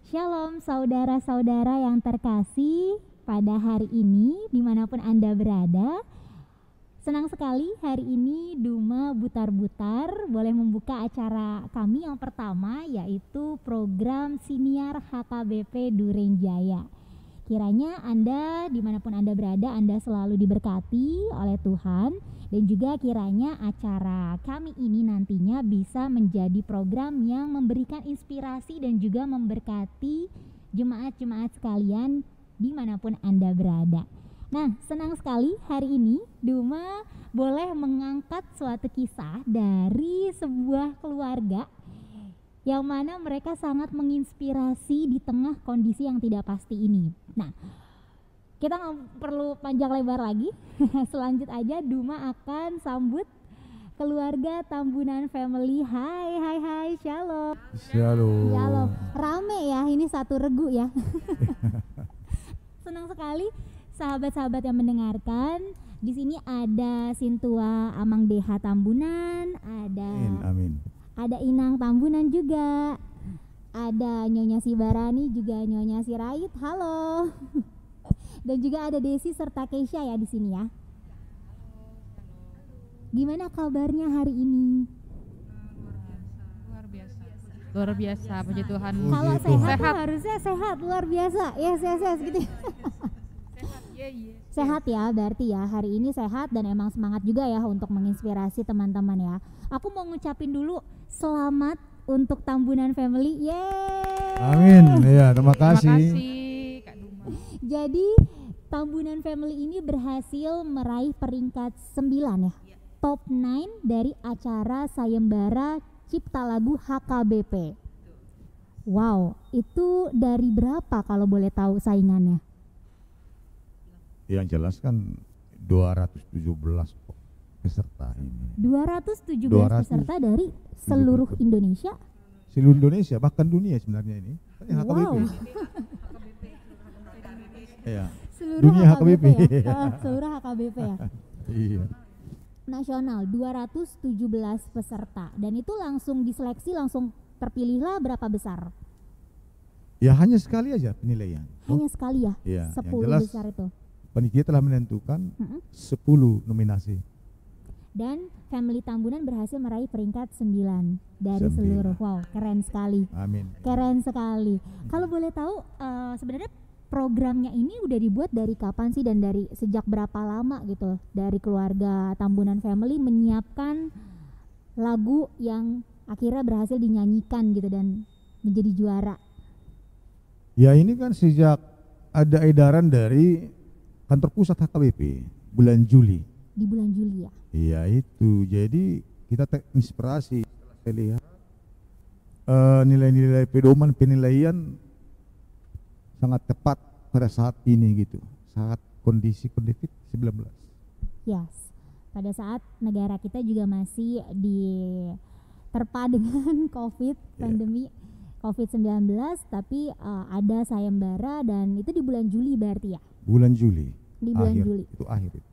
Shalom saudara-saudara yang terkasih, pada hari ini dimanapun Anda berada, senang sekali hari ini Duma Butar-Butar boleh membuka acara kami yang pertama, yaitu program Siniar HKBP Durenjaya. Kiranya Anda dimanapun Anda berada, Anda selalu diberkati oleh Tuhan, dan juga kiranya acara kami ini nantinya bisa menjadi program yang memberikan inspirasi dan juga memberkati jemaat-jemaat sekalian dimanapun Anda berada. Nah, senang sekali hari ini Duma boleh mengangkat suatu kisah dari sebuah keluarga yang mana mereka sangat menginspirasi di tengah kondisi yang tidak pasti ini. Nah, kita nggak perlu panjang lebar lagi. Selanjut aja Duma akan sambut keluarga Tambunan Family. Hai, shalom. Shalom. Rame ya, ini satu regu ya. Senang sekali sahabat-sahabat yang mendengarkan. Di sini ada Sintua Amang DH Tambunan, Amin. ada Inang Tambunan juga, ada Nyonya Sibarani juga Nyonya Sirait. Halo. Dan juga ada Desi serta Keisha ya di sini ya. Gimana kabarnya hari ini? Luar biasa, puji Tuhan. Kalau Tuhan. sehat harusnya sehat, luar biasa. Yes gitu. Sehat ya, berarti ya hari ini sehat dan emang semangat juga ya untuk menginspirasi teman-teman ya. Aku mau ngucapin dulu selamat untuk Tambunan Family. Yeay. Amin. Ya, terima kasih. Kak Duma. Jadi Tambunan Family ini berhasil meraih peringkat 9 ya. Top 9 dari acara Sayembara Cipta Lagu HKBP. Wow, itu dari berapa kalau boleh tahu saingannya? Yang jelas kan 217 peserta ini. 217 peserta dari seluruh Indonesia. Seluruh Indonesia, bahkan dunia sebenarnya ini. Kan HKBP. Wow. Iya. Seluruh Dunia HKBP. ya. Seluruh HKBP ya. Iya. Nasional 217 peserta dan itu langsung diseleksi, langsung terpilihlah berapa besar? Ya hanya sekali aja penilaian. Hanya sekali ya. Iya, yang 10 jelas besar itu. Panitia telah menentukan 10 nominasi. Dan Family Tambunan berhasil meraih peringkat 9 dari 9. seluruh. Wow, keren sekali. Amin. Keren sekali. Kalau boleh tahu sebenarnya programnya ini udah dibuat dari kapan sih dan dari sejak berapa lama gitu dari keluarga Tambunan Family menyiapkan lagu yang akhirnya berhasil dinyanyikan gitu dan menjadi juara? Ya ini kan sejak ada edaran dari kantor pusat HKBP bulan Juli. Di bulan Juli ya? Iya itu, jadi kita terinspirasi setelah saya lihat nilai-nilai pedoman penilaian sangat tepat pada saat ini gitu, saat kondisi COVID-19. Yes, pada saat negara kita juga masih diterpa dengan pandemi COVID-19, tapi ada sayembara dan itu di bulan Juli berarti ya? Bulan Juli. Di bulan akhir, Juli. Itu akhir itu.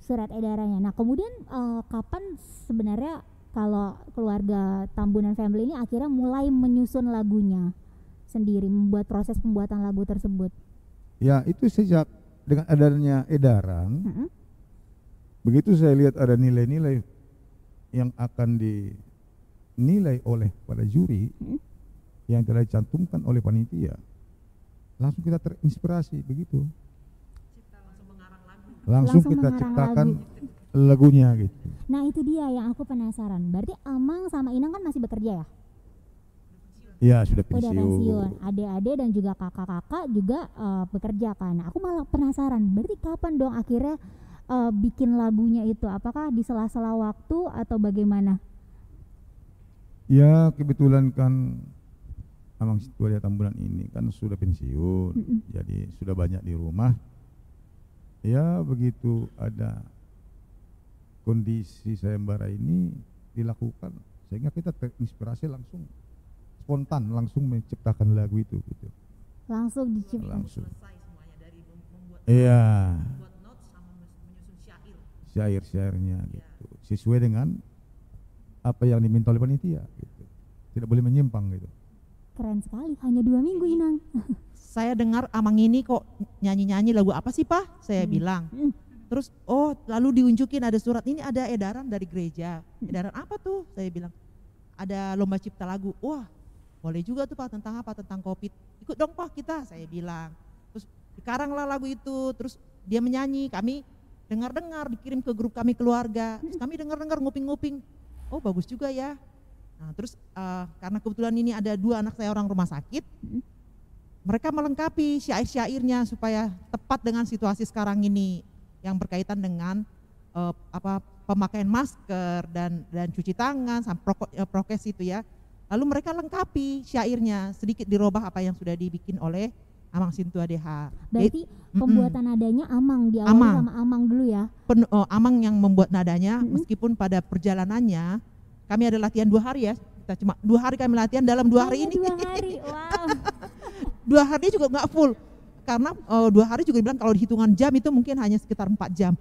Surat edarannya. Nah kemudian kapan sebenarnya kalau keluarga Tambunan Family ini akhirnya mulai menyusun lagunya sendiri, membuat proses pembuatan lagu tersebut? Ya itu sejak dengan adanya edaran, begitu saya lihat ada nilai-nilai yang akan dinilai oleh pada juri yang telah dicantumkan oleh panitia, langsung kita terinspirasi begitu. Langsung kita ciptakan lagunya gitu. Nah itu dia yang aku penasaran. Berarti Amang sama Inang kan masih bekerja ya? Ya sudah Udah pensiun. pensiun. Adik-adik dan juga kakak-kakak juga bekerja kan. Nah, aku malah penasaran. Berarti kapan dong akhirnya bikin lagunya itu? Apakah di sela-sela waktu atau bagaimana? Ya kebetulan kan Amang Situalia Tambunan ini kan sudah pensiun, jadi sudah banyak di rumah. Ya begitu ada kondisi sayembara ini dilakukan, sehingga kita terinspirasi langsung spontan langsung menciptakan lagu itu gitu. Langsung diciptakan. Langsung. Iya. Syair-syairnya gitu. Sesuai dengan apa yang diminta oleh panitia gitu. Tidak boleh menyimpang gitu. Keren sekali, hanya 2 minggu Inang. Saya dengar Amang ini kok nyanyi-nyanyi lagu apa sih Pak? Saya bilang. Terus lalu diunjukin ada surat, ini ada edaran dari gereja. Edaran apa tuh? Saya bilang ada lomba cipta lagu. Wah boleh juga tuh Pak, tentang apa? Tentang COVID. Ikut dong Pak kita, saya bilang. Terus dikaranglah lagu itu, terus dia menyanyi, kami dengar-dengar, dikirim ke grup kami keluarga. Terus kami dengar-dengar, nguping-nguping. Oh bagus juga ya. Nah terus karena kebetulan ini ada 2 anak saya orang rumah sakit, mereka melengkapi syair-syairnya supaya tepat dengan situasi sekarang ini yang berkaitan dengan pemakaian masker dan cuci tangan sampai prokes itu ya. Lalu mereka lengkapi syairnya, sedikit dirubah apa yang sudah dibikin oleh Amang Sintua DH. Berarti pembuatan nadanya Amang, diawali sama Amang dulu ya? Amang yang membuat nadanya, meskipun pada perjalanannya kami ada latihan 2 hari ya, kita cuma 2 hari kami latihan, dalam 2 hari ini 2 hari, wow. 2 hari juga nggak full, karena 2 hari juga dibilang kalau dihitungan jam itu mungkin hanya sekitar 4 jam.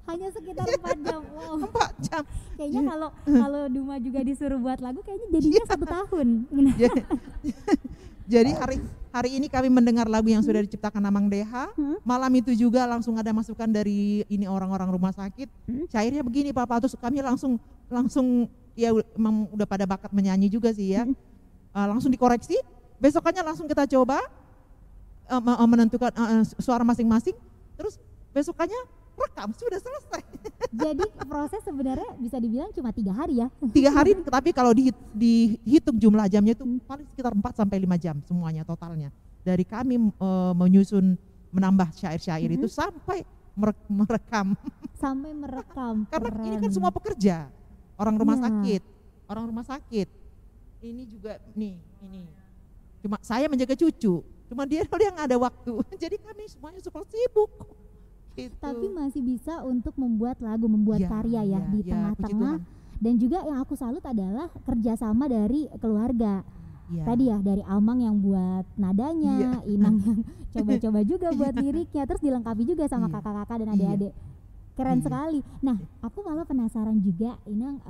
Hanya sekitar 4 jam, wow. 4 jam. Kayaknya kalau Duma juga disuruh buat lagu kayaknya jadinya 1 tahun. Jadi hari ini kami mendengar lagu yang sudah diciptakan Amang DH. Malam itu juga langsung ada masukan dari ini orang-orang rumah sakit. Syairnya begini Papa, terus kami langsung ya memang udah pada bakat menyanyi juga sih ya. Langsung dikoreksi. Besokannya langsung kita coba menentukan suara masing-masing. Terus besokannya rekam, sudah selesai. Jadi proses sebenarnya bisa dibilang cuma 3 hari ya? 3 hari, tapi kalau dihitung jumlah jamnya itu paling sekitar 4 sampai 5 jam semuanya totalnya. Dari kami menyusun, menambah syair-syair itu sampai merekam. Sampai merekam. Karena ini kan semua pekerja, orang rumah sakit. Ini juga ini. Cuma saya menjaga cucu, cuma dia yang ada waktu. Jadi kami semuanya super sibuk. Gitu. Tapi masih bisa untuk membuat lagu, membuat karya ya di tengah-tengah. Dan juga yang aku salut adalah kerjasama dari keluarga. Tadi ya dari Amang yang buat nadanya, Inang yang coba-coba juga buat liriknya, terus dilengkapi juga sama kakak-kakak dan adik-adik. Keren sekali. Nah, aku malah penasaran juga, Inang,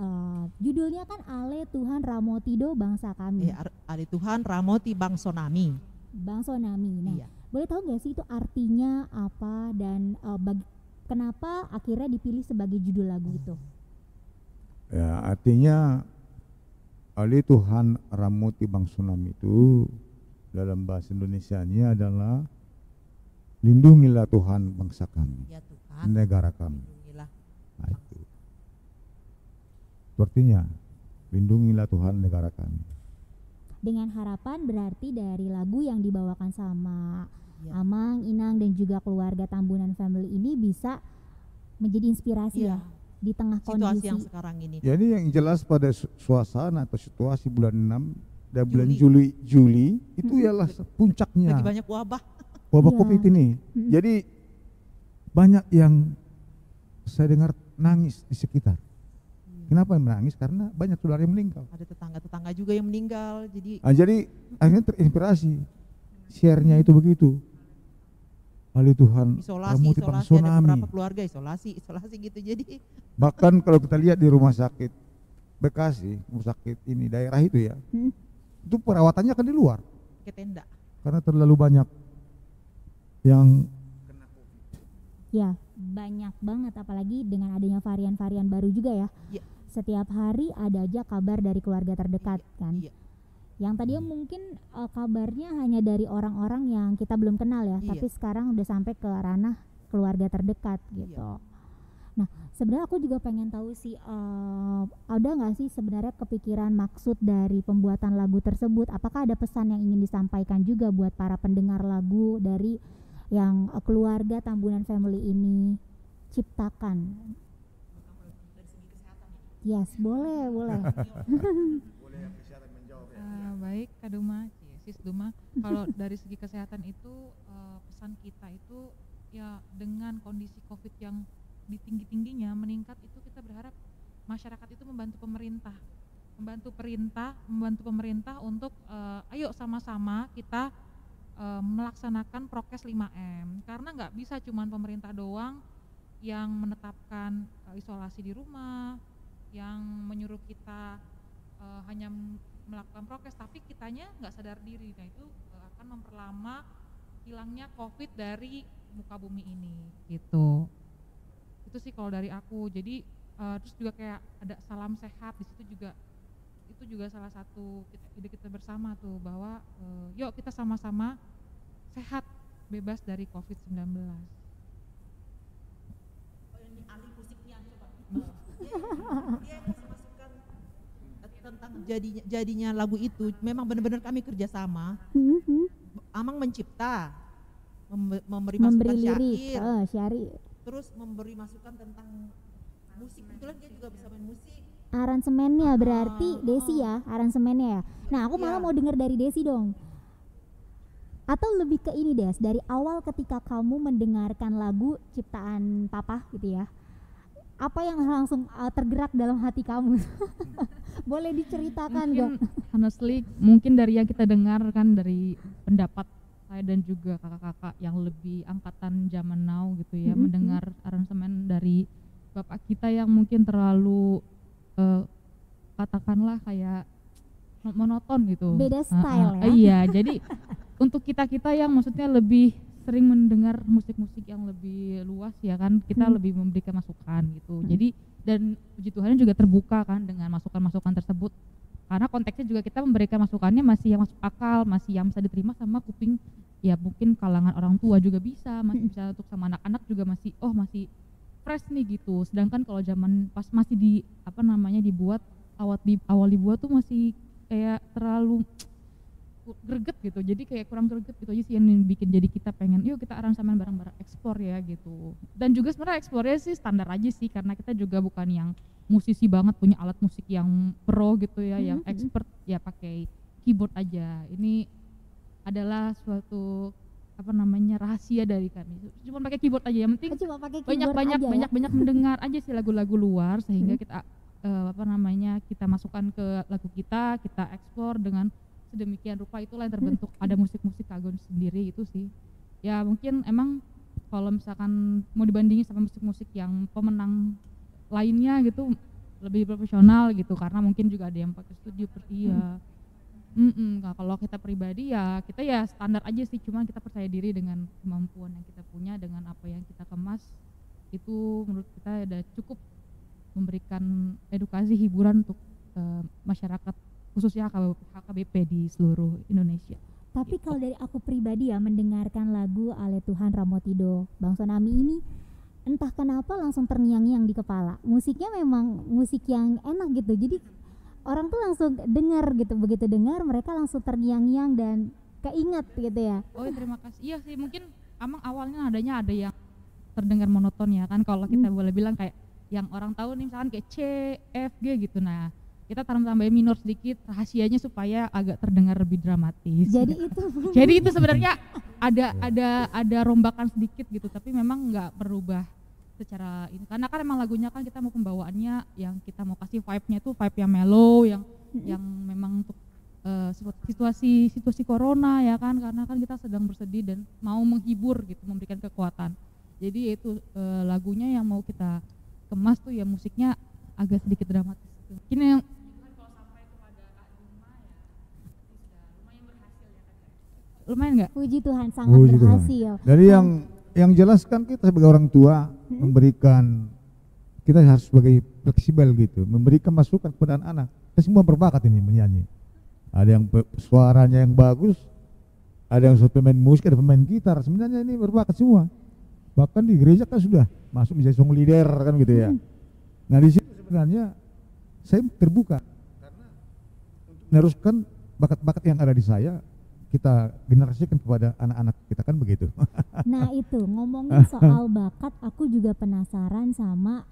judulnya kan Ale Tuhan Ramotido Bangsa Kami. Ale Tuhan Ramoti Bangsonami. Bangsonami. Nah, boleh tahu nggak sih itu artinya apa dan kenapa akhirnya dipilih sebagai judul lagu itu? Ya, artinya Ali Tuhan Ramoti Bangsonami itu dalam bahasa Indonesianya adalah lindungilah Tuhan bangsa kami, Ya Tuhan, negara kami. lindungilah. Nah, itu artinya lindungilah Tuhan negara kami. Dengan harapan berarti dari lagu yang dibawakan sama Amang, Inang dan juga keluarga Tambunan Family ini bisa menjadi inspirasi ya di tengah situasi kondisi yang sekarang ini. Jadi yang jelas pada suasana atau situasi bulan 6 dan bulan Juli itu ialah puncaknya Lagi banyak wabah. COVID ini. Jadi banyak yang saya dengar nangis di sekitar. Kenapa yang menangis? Karena banyak saudara yang meninggal. Ada tetangga-tetangga juga yang meninggal. Jadi Akhirnya terinspirasi. Share-nya itu begitu. Ali Tuhan isolasi ada beberapa keluarga isolasi gitu. Jadi bahkan kalau kita lihat di rumah sakit Bekasi, rumah sakit ini daerah itu ya, itu perawatannya kan di luar. ke tenda. Karena terlalu banyak yang ya, banyak banget apalagi dengan adanya varian-varian baru juga ya. Setiap hari ada aja kabar dari keluarga terdekat kan. Yang tadinya mungkin kabarnya hanya dari orang-orang yang kita belum kenal ya, tapi sekarang udah sampai ke ranah keluarga terdekat gitu. Nah, sebenarnya aku juga pengen tahu sih, ada nggak sih sebenarnya kepikiran maksud dari pembuatan lagu tersebut? Apakah ada pesan yang ingin disampaikan juga buat para pendengar lagu dari yang keluarga Tambunan Family ini ciptakan? Yes, boleh. Baik Kak Duma, Sis Duma, kalau dari segi kesehatan itu pesan kita itu ya dengan kondisi COVID yang tinggi-tingginya meningkat itu kita berharap masyarakat itu membantu pemerintah untuk ayo sama-sama kita melaksanakan prokes 5M, karena nggak bisa cuman pemerintah doang yang menetapkan isolasi di rumah, yang menyuruh kita hanya melakukan prokes, tapi kitanya nggak sadar diri. Nah itu akan memperlama hilangnya COVID dari muka bumi ini gitu. Itu sih kalau dari aku. Jadi terus juga kayak ada salam sehat di situ juga, itu juga salah satu ide kita bersama tuh, bahwa yuk kita sama-sama sehat bebas dari COVID-19. Dia masukkan tentang jadinya lagu itu, memang benar-benar kami kerjasama. Amang mencipta, memberi masukan lirik, syair, terus memberi masukan tentang musik. Kebetulan dia juga bisa main musik. Aransemennya berarti Desi ya, aransemennya ya. Nah aku malah mau dengar dari Desi dong. Atau lebih ke ini Des, dari awal ketika kamu mendengarkan lagu ciptaan Papa gitu ya, apa yang langsung tergerak dalam hati kamu? Boleh diceritakan mungkin, gak? Honestly, mungkin dari yang kita dengar kan, dari pendapat saya dan juga kakak-kakak yang lebih angkatan zaman now gitu ya, mendengar aransemen dari bapak kita yang mungkin terlalu katakanlah kayak monoton gitu. Beda style ya? Iya, jadi untuk kita-kita yang maksudnya lebih sering mendengar musik-musik yang lebih luas ya kan, kita lebih memberikan masukan gitu. Jadi dan puji Tuhan juga terbuka kan dengan masukan-masukan tersebut, karena konteksnya juga kita memberikan masukannya masih yang masuk akal, masih yang bisa diterima sama kuping ya, mungkin kalangan orang tua juga bisa, masih bisa untuk sama anak-anak juga masih masih fresh nih gitu. Sedangkan kalau zaman pas masih dibuat awal dibuat tuh masih kayak terlalu greget gitu, jadi kayak kurang greget gitu aja sih yang bikin jadi kita pengen yuk kita aransemen bareng-bareng eksplor ya gitu. Dan juga sebenarnya eksplornya sih standar aja sih, karena kita juga bukan yang musisi banget punya alat musik yang pro gitu ya, yang expert ya pakai keyboard aja. Ini adalah suatu rahasia dari kami, cuma pakai keyboard aja, yang penting banyak mendengar aja sih lagu-lagu luar, sehingga kita kita masukkan ke lagu kita eksplor dengan sedemikian rupa, itulah yang terbentuk ada musik-musik Kagon sendiri. Itu sih ya, mungkin emang kalau misalkan mau dibandingin sama musik-musik yang pemenang lainnya gitu lebih profesional gitu, karena mungkin juga ada yang pakai studio seperti ya. Nah, kalau kita pribadi ya kita ya standar aja sih, cuman kita percaya diri dengan kemampuan yang kita punya, dengan apa yang kita kemas, itu menurut kita udah cukup memberikan edukasi hiburan untuk masyarakat, khususnya HKBP di seluruh Indonesia. Tapi kalau dari aku pribadi ya, mendengarkan lagu Ale Tuhan Ramotido Bang Sonami ini, entah kenapa langsung terngiang-ngiang di kepala. Musiknya memang musik yang enak gitu, jadi orang tuh langsung dengar gitu, begitu dengar mereka langsung terngiang-ngiang dan keinget gitu ya. Oh terima kasih. Iya sih, mungkin emang awalnya adanya ada yang terdengar monoton ya kan, kalau kita boleh bilang kayak yang orang tahu nih misalkan kayak C, F, G gitu. Nah kita tambahin minor sedikit, rahasianya supaya agak terdengar lebih dramatis. Jadi itu sebenarnya ada rombakan sedikit gitu, tapi memang nggak berubah secara ini, karena kan emang lagunya kan kita mau pembawaannya yang kita mau kasih vibe-nya tuh vibe yang mellow, yang memang untuk situasi corona ya kan, karena kan kita sedang bersedih dan mau menghibur gitu, memberikan kekuatan. Jadi itu lagunya yang mau kita kemas tuh ya musiknya agak sedikit dramatis. Mungkin yang lumayan nggak? Puji Tuhan, sangat berhasil. Dari yang jelas kan kita sebagai orang tua memberikan, kita harus sebagai fleksibel gitu, memberikan masukan kepada anak-anak. Kita semua berbakat ini menyanyi. Ada yang suaranya yang bagus, ada yang pemain musik, ada pemain gitar. Sebenarnya ini berbakat semua. Bahkan di gereja kan sudah masuk menjadi song leader kan gitu ya. Nah di sini sebenarnya saya terbuka karena untuk meneruskan bakat-bakat yang ada di saya, kita generasikan kepada anak-anak kita kan begitu. Nah itu ngomongin soal bakat, aku juga penasaran sama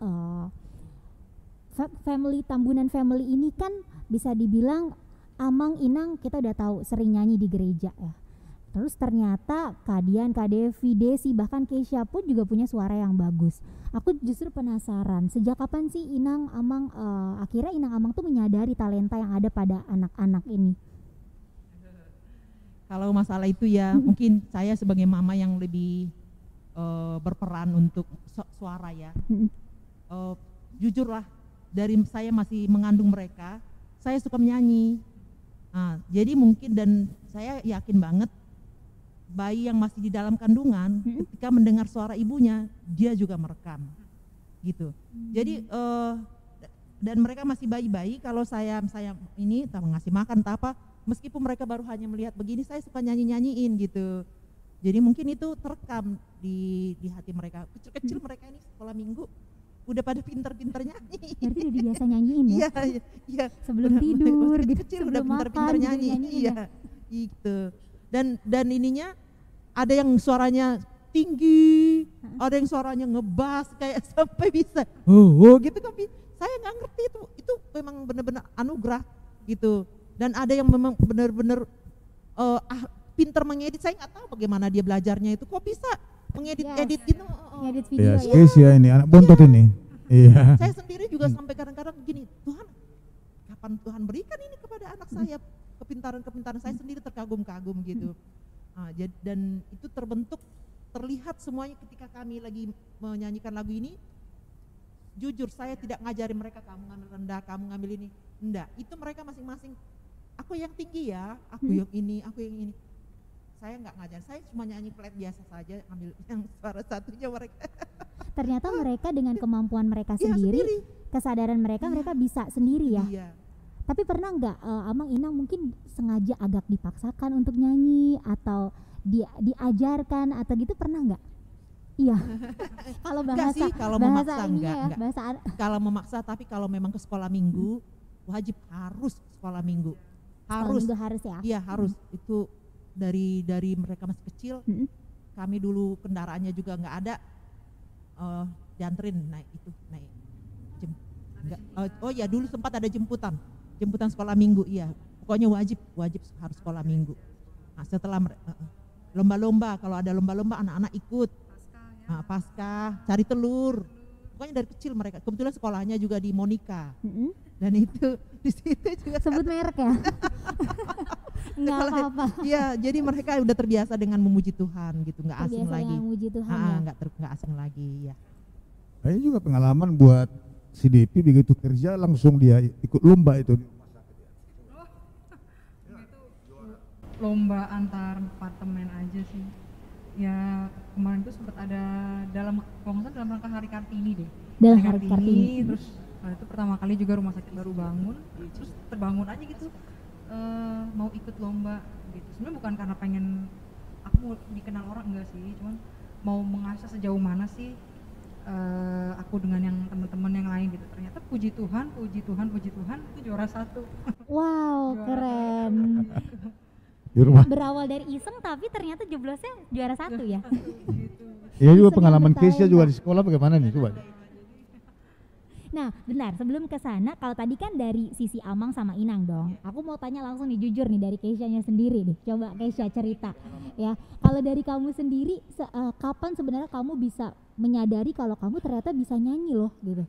family Tambunan family ini kan bisa dibilang Amang Inang kita udah tahu sering nyanyi di gereja ya. Terus ternyata Kak Dian, Kak Devi, Desi, bahkan Keisha pun juga punya suara yang bagus. Aku justru penasaran, sejak kapan sih Inang Amang akhirnya Inang Amang tuh menyadari talenta yang ada pada anak-anak ini? Kalau masalah itu ya mungkin saya sebagai mama yang lebih berperan untuk suara ya. Jujurlah, dari saya masih mengandung mereka, saya suka menyanyi. Nah, jadi mungkin dan saya yakin banget bayi yang masih di dalam kandungan ketika mendengar suara ibunya dia juga merekam gitu. Jadi dan mereka masih bayi-bayi, kalau saya ini tak ngasih makan tak apa, meskipun mereka baru hanya melihat begini, saya suka nyanyiin gitu. Jadi mungkin itu terekam di hati mereka. Kecil-kecil mereka ini sekolah minggu udah pada pinter-pinter nyanyi. Berarti udah biasa nyanyiin ya? Iya. Sebelum tidur, gitu, Kecil udah sebelum pinter-pinter makan, nyanyi. gitu nyanyiin Iya, gitu. Dan ininya ada yang suaranya tinggi, ada yang suaranya ngebas kayak sampai bisa, gitu kan. Saya nggak ngerti itu memang benar-benar anugerah gitu. Dan ada yang memang benar-benar pinter mengedit. Saya nggak tahu bagaimana dia belajarnya itu, kok bisa mengedit gitu. Ngedit video Ya, ya. spesial ini anak bontot ini. Iya. Saya sendiri juga sampai kadang-kadang begini, Tuhan, kapan Tuhan berikan ini kepada anak saya, kepintaran-kepintaran. Saya sendiri terkagum-kagum gitu. Dan itu terlihat semuanya ketika kami lagi menyanyikan lagu ini. Jujur saya tidak ngajarin mereka kamu ngambil rendah, kamu ngambil ini, enggak. Itu mereka masing-masing, aku yang tinggi ya, aku yang ini, aku yang ini. Saya nggak ngajar, saya cuma nyanyi flat biasa saja, ambil yang suara satunya mereka. Ternyata mereka dengan kemampuan mereka sendiri, kesadaran mereka bisa sendiri ya. Iya. Tapi pernah nggak Amang Inang mungkin sengaja agak dipaksakan untuk nyanyi atau diajarkan atau gitu, pernah nggak? Iya. Kalau bahasa sih, kalau bahasa memaksa ini enggak. bahasa Kalau memaksa, tapi kalau memang ke sekolah minggu, wajib harus sekolah minggu. Harus. minggu harus ya. Iya, harus. Itu dari mereka masih kecil. Kami dulu kendaraannya juga nggak ada. Dianterin naik oh ya, dulu sempat ada jemputan sekolah minggu. Iya, pokoknya wajib harus sekolah minggu. Nah, setelah lomba-lomba, kalau ada lomba-lomba anak-anak ikut. Pasca cari telur, pokoknya dari kecil mereka. Kebetulan sekolahnya juga di Monica, dan itu di situ juga Sebut merek ya. Nggak apa-apa. Iya, jadi mereka udah terbiasa dengan memuji Tuhan gitu, nggak asing Terbiasa lagi. dengan memuji Tuhan ya. Nggak asing lagi ya. Ini juga pengalaman buat si Depi, begitu kerja langsung dia ikut lomba itu. Lomba antar departemen aja sih. Ya kemarin tuh sempat ada dalam rangka Hari Kartini deh. Dalam Hari Hari Kartini. Terus itu pertama kali juga rumah sakit baru bangun, terus terbangun aja gitu, mau ikut lomba gitu. Sebenarnya bukan karena pengen aku mau dikenal orang, enggak sih, cuman mau mengasah sejauh mana sih aku dengan yang teman-teman yang lain gitu. Ternyata puji Tuhan itu juara 1. Wow, keren. Di rumah. Berawal dari iseng tapi ternyata jeblosnya juara 1 ya. Iya juga Iseng pengalaman yang Keisha bertahun, juga Pak. di sekolah bagaimana nih, coba. Nah, benar, sebelum ke sana, kalau tadi kan dari sisi Amang sama Inang dong. Aku mau tanya langsung nih, jujur nih, dari Keisha-nya sendiri deh. Coba Keisha cerita ya. Kalau dari kamu sendiri, kapan sebenarnya kamu bisa menyadari kalau kamu ternyata bisa nyanyi loh gitu?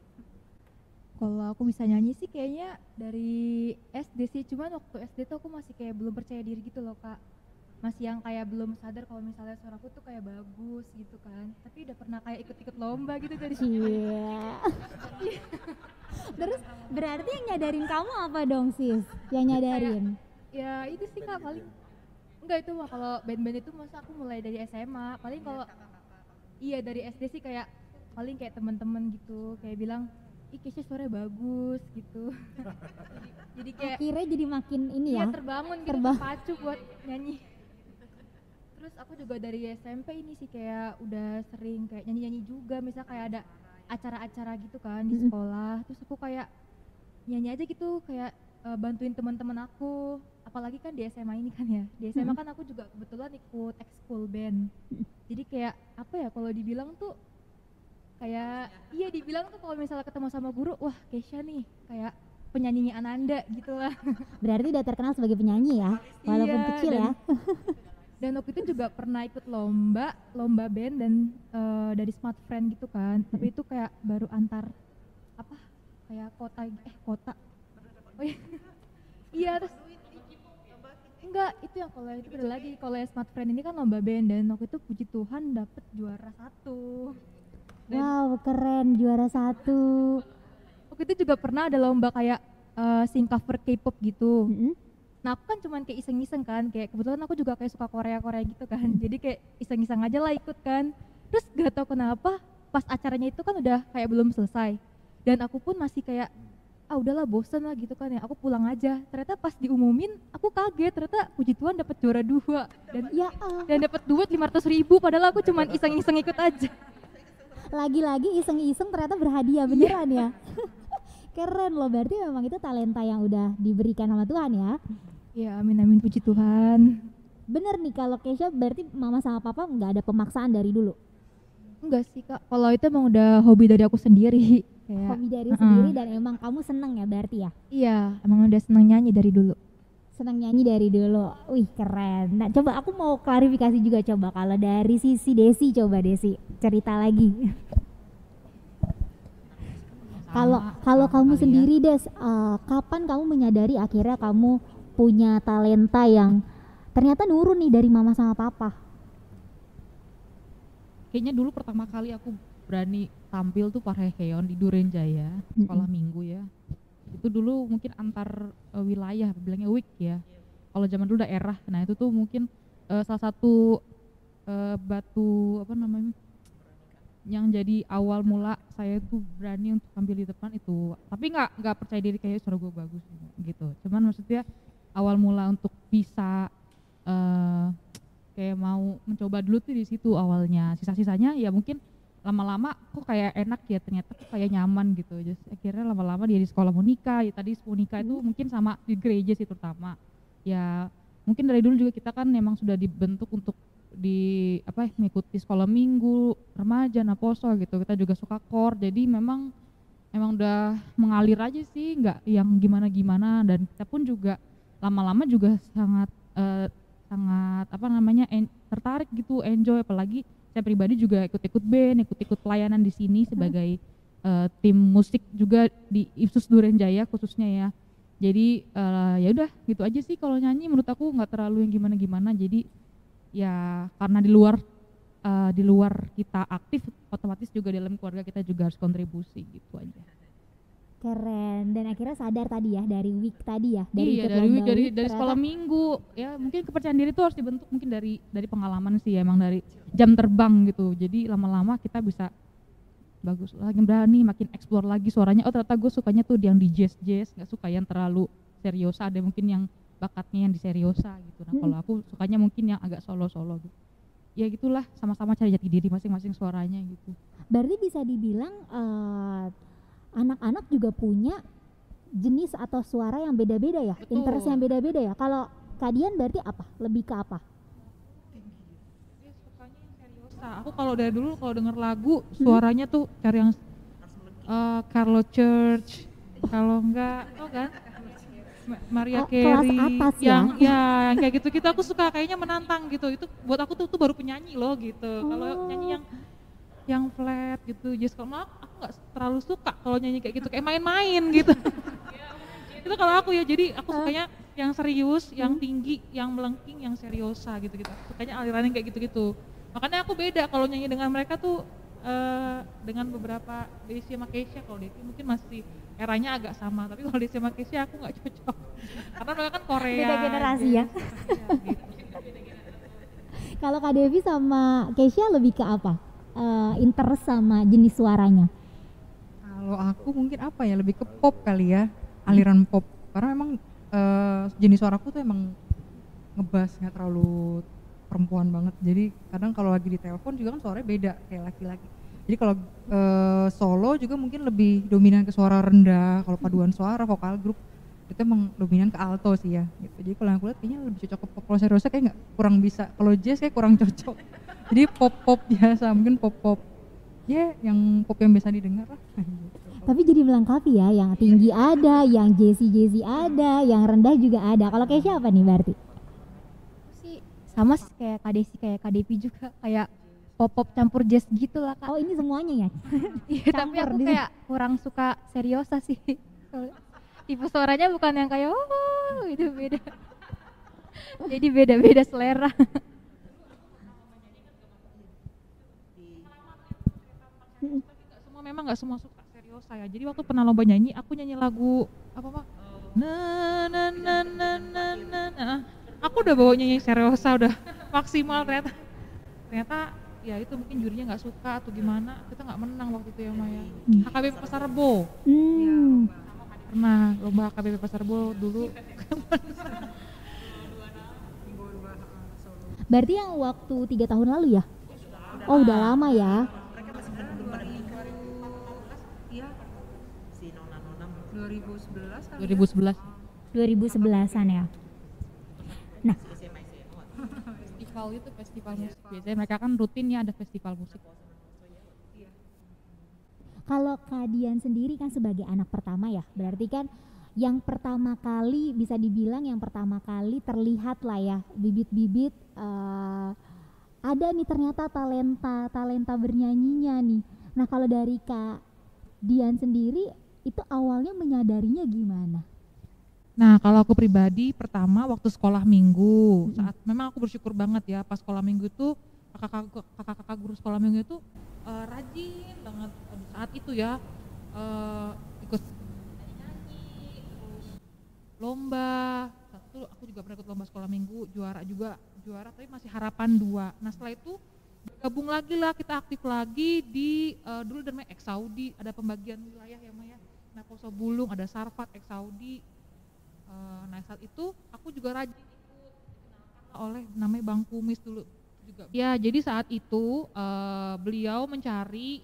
Kalau aku bisa nyanyi sih kayaknya dari SD sih, cuman waktu SD tuh aku masih kayak belum percaya diri gitu loh Kak. Masih yang kayak belum sadar kalau misalnya suaraku tuh kayak bagus gitu kan. Tapi udah pernah kayak ikut-ikut lomba gitu dari Iya. Terus berarti yang nyadarin kamu apa dong sis? Yang nyadarin? ya itu sih Kak paling. Enggak, itu mah kalau band-band itu masa aku mulai dari SMA. Paling kalau iya dari SD sih kayak paling kayak teman-teman gitu kayak bilang, ih Keisha suaranya bagus gitu. Jadi kayak Akhirnya jadi makin ini iya ya. terbangun gitu, terpacu buat nyanyi. Terus aku juga dari SMP ini sih kayak udah sering kayak nyanyi-nyanyi juga, misal kayak ada acara-acara gitu kan di sekolah, terus aku kayak nyanyi aja gitu, kayak bantuin teman-teman aku, apalagi kan di SMA ini kan ya, di SMA kan aku juga kebetulan ikut ekskul band, jadi kayak apa ya kalau dibilang tuh kayak iya dibilang tuh kalau misalnya ketemu sama guru, wah Keisha nih kayak penyanyinya Ananda gitu lah. Berarti udah terkenal sebagai penyanyi ya, walaupun Iya, kecil ya. Dan waktu itu juga pernah ikut lomba band dan dari Smart Friend gitu kan, tapi itu kayak baru antar apa kayak kota oh iya. Iya terus enggak, itu yang kalau itu beda lagi, kalau yang Smart Friend ini kan lomba band dan waktu itu puji Tuhan dapet juara 1. Wow, keren, juara 1. Waktu itu juga pernah ada lomba kayak sing cover K-pop gitu. Nah aku kan cuman kayak iseng-iseng kan, kayak kebetulan aku juga kayak suka Korea gitu kan, jadi kayak iseng-iseng aja lah ikut kan. Terus gak tau kenapa pas acaranya itu kan udah kayak belum selesai, dan aku pun masih kayak udahlah bosen lah gitu kan ya, aku pulang aja. Ternyata pas diumumin aku kaget, ternyata puji Tuhan dapat juara 2 dan dan dapat duit 500.000, padahal aku cuman iseng-iseng ikut aja. Lagi-lagi iseng-iseng ternyata berhadiah beneran ya. Keren loh, berarti memang itu talenta yang udah diberikan sama Tuhan ya. Ya amin amin, puji Tuhan. Bener nih, kalau Kesha berarti mama sama papa nggak ada pemaksaan dari dulu? Enggak sih kak, kalau itu emang udah hobi dari aku sendiri. Kayak, Hobi dari sendiri dan emang kamu seneng ya berarti ya? iya, emang udah seneng nyanyi dari dulu. Seneng nyanyi dari dulu, wih keren. Nah coba aku mau klarifikasi juga, coba kalau dari sisi Desi, coba Desi cerita lagi. Kalau kamu sendiri Des, kapan kamu menyadari akhirnya kamu punya talenta yang ternyata nurun nih dari mama sama papa? Kayaknya dulu pertama kali aku berani tampil tuh Parheheon di Durenjaya, sekolah minggu ya. Itu dulu mungkin antar wilayah, bilangnya week ya. Kalau zaman dulu daerah, nah itu tuh mungkin salah satu batu apa namanya, yang jadi awal mula saya tuh berani untuk tampil di depan itu. Tapi nggak percaya diri kayak suara gue bagus gitu. Cuman maksudnya awal mula untuk bisa kayak mau mencoba dulu tuh di situ awalnya. Sisa-sisanya ya mungkin lama-lama kok kayak enak ya, ternyata kok kayak nyaman gitu. Just akhirnya lama-lama dia di sekolah Monika, ya tadi Monika itu mungkin sama di gereja sih terutama. Ya mungkin dari dulu juga kita kan memang sudah dibentuk untuk mengikuti sekolah minggu, remaja, naposo gitu. Kita juga suka kor, jadi memang udah mengalir aja sih, nggak yang gimana-gimana. Dan kita pun juga lama-lama juga sangat tertarik gitu, enjoy. Apalagi saya pribadi juga ikut-ikut band, ikut-ikut pelayanan di sini sebagai tim musik juga di Ipsus Durenjaya khususnya ya. Jadi ya udah gitu aja sih. Kalau nyanyi menurut aku nggak terlalu yang gimana-gimana. Jadi ya karena di luar kita aktif, otomatis juga dalam keluarga kita juga harus kontribusi gitu aja. Keren. Dan akhirnya sadar tadi ya dari week tadi ya, iya, dari sekolah minggu ya. Mungkin kepercayaan diri itu harus dibentuk mungkin dari pengalaman sih ya, emang dari jam terbang gitu. Jadi lama-lama kita bisa bagus lagi, berani makin explore lagi suaranya. Oh ternyata gue sukanya tuh yang di jazz, nggak suka yang terlalu seriosa. Ada mungkin yang bakatnya yang di seriosa gitu. Nah kalau aku sukanya mungkin yang agak solo gitu. Ya gitulah, sama-sama cari jati diri masing-masing suaranya gitu. Berarti bisa dibilang anak-anak juga punya jenis atau suara yang beda-beda ya, interest yang beda-beda ya. Kalau Kak Dian berarti apa? Lebih ke apa? Dia sukanya yang seriosa. Aku kalau dari dulu kalau denger lagu suaranya tuh cari yang Carlo Church, kalau enggak tau kan Maria Carey, atas yang yang kayak gitu aku suka, kayaknya menantang gitu. Itu buat aku tuh baru penyanyi loh gitu. Kalau nyanyi yang flat gitu, just kalau aku nggak terlalu suka kalau nyanyi kayak gitu, kayak main-main gitu. Itu kalau aku ya, jadi aku sukanya yang serius, yang tinggi, yang melengking, yang seriosa gitu. Sukanya alirannya kayak gitu. Makanya aku beda kalau nyanyi dengan mereka tuh dengan beberapa Desi sama Kesha. Kalau Desi mungkin masih eranya agak sama, tapi kalau Desi sama Kesha aku nggak cocok karena mereka kan Korea. Beda generasi ya. Gitu. Kalau Kak Devi sama Kesha lebih ke apa? Interest sama jenis suaranya? Kalau aku mungkin apa ya, lebih ke pop kali ya, aliran pop. Karena memang jenis suaraku tuh emang ngebas, nggak terlalu perempuan banget. Jadi kadang kalau lagi di telepon juga kan suaranya beda kayak laki-laki. Jadi kalau solo juga mungkin lebih dominan ke suara rendah. Kalau paduan suara vokal grup itu emang dominan ke alto sih ya. Gitu. Jadi kalau yang aku lihat kayaknya lebih cocok ke pop. Kalau seriosa kayak kurang bisa. Kalau jazz kayak kurang cocok. Jadi pop biasa, mungkin pop ya yang pop yang biasa didengar lah. Tapi jadi melengkapi ya, yang tinggi ada, yang jazzy ada, yang rendah juga ada. Kalau Kesha apa nih berarti? Sih sama sih kayak Kak Desi, kayak Kak Devi juga, kayak pop campur jazz gitu lah Kak. Oh ini semuanya ya? Iya, tapi aku kayak kurang suka seriosa sih. Tipe suaranya bukan yang kayak itu beda. Jadi beda selera. Memang nggak semua suka seriosa ya. Jadi waktu pernah lomba nyanyi, aku nyanyi lagu apa na. Aku udah bawa nyanyi seriosa udah maksimal ternyata ya itu mungkin jurinya nggak suka atau gimana, kita nggak menang waktu itu ya Maya. HKBP Pasar Rebo pernah lomba HKBP Pasar Rebo dulu. Berarti yang waktu 3 tahun lalu ya? Oh udah lama ya. Mereka masih belum pada nikah. Iya, Si nona-nona 2011 kali 2011 2011-an ya. Nah, festival itu festival musik, biasanya mereka kan rutin ya ada festival musik. kalau Kak Dian sendiri kan sebagai anak pertama ya, berarti kan yang pertama kali bisa dibilang yang pertama kali terlihat lah ya bibit-bibit ada nih ternyata talenta bernyanyinya nih. Nah kalau dari Kak Dian sendiri itu awalnya menyadarinya gimana? Nah kalau aku pribadi pertama waktu sekolah minggu, saat memang aku bersyukur banget ya pas sekolah minggu tuh kakak-kakak guru sekolah minggu itu rajin banget saat itu ya, ikut nyanyi terus lomba. Satu aku juga pernah ikut lomba sekolah minggu, juara tapi masih harapan 2. Nah setelah itu gabung lagi lah, kita aktif lagi di dulu namanya Ex Saudi, ada pembagian wilayah ya Maya. Nah Poso Bulung ada Sarfat Ex Saudi. Nah saat itu aku juga rajin ikut oleh namanya Bang Kumis dulu juga. Ya jadi saat itu beliau mencari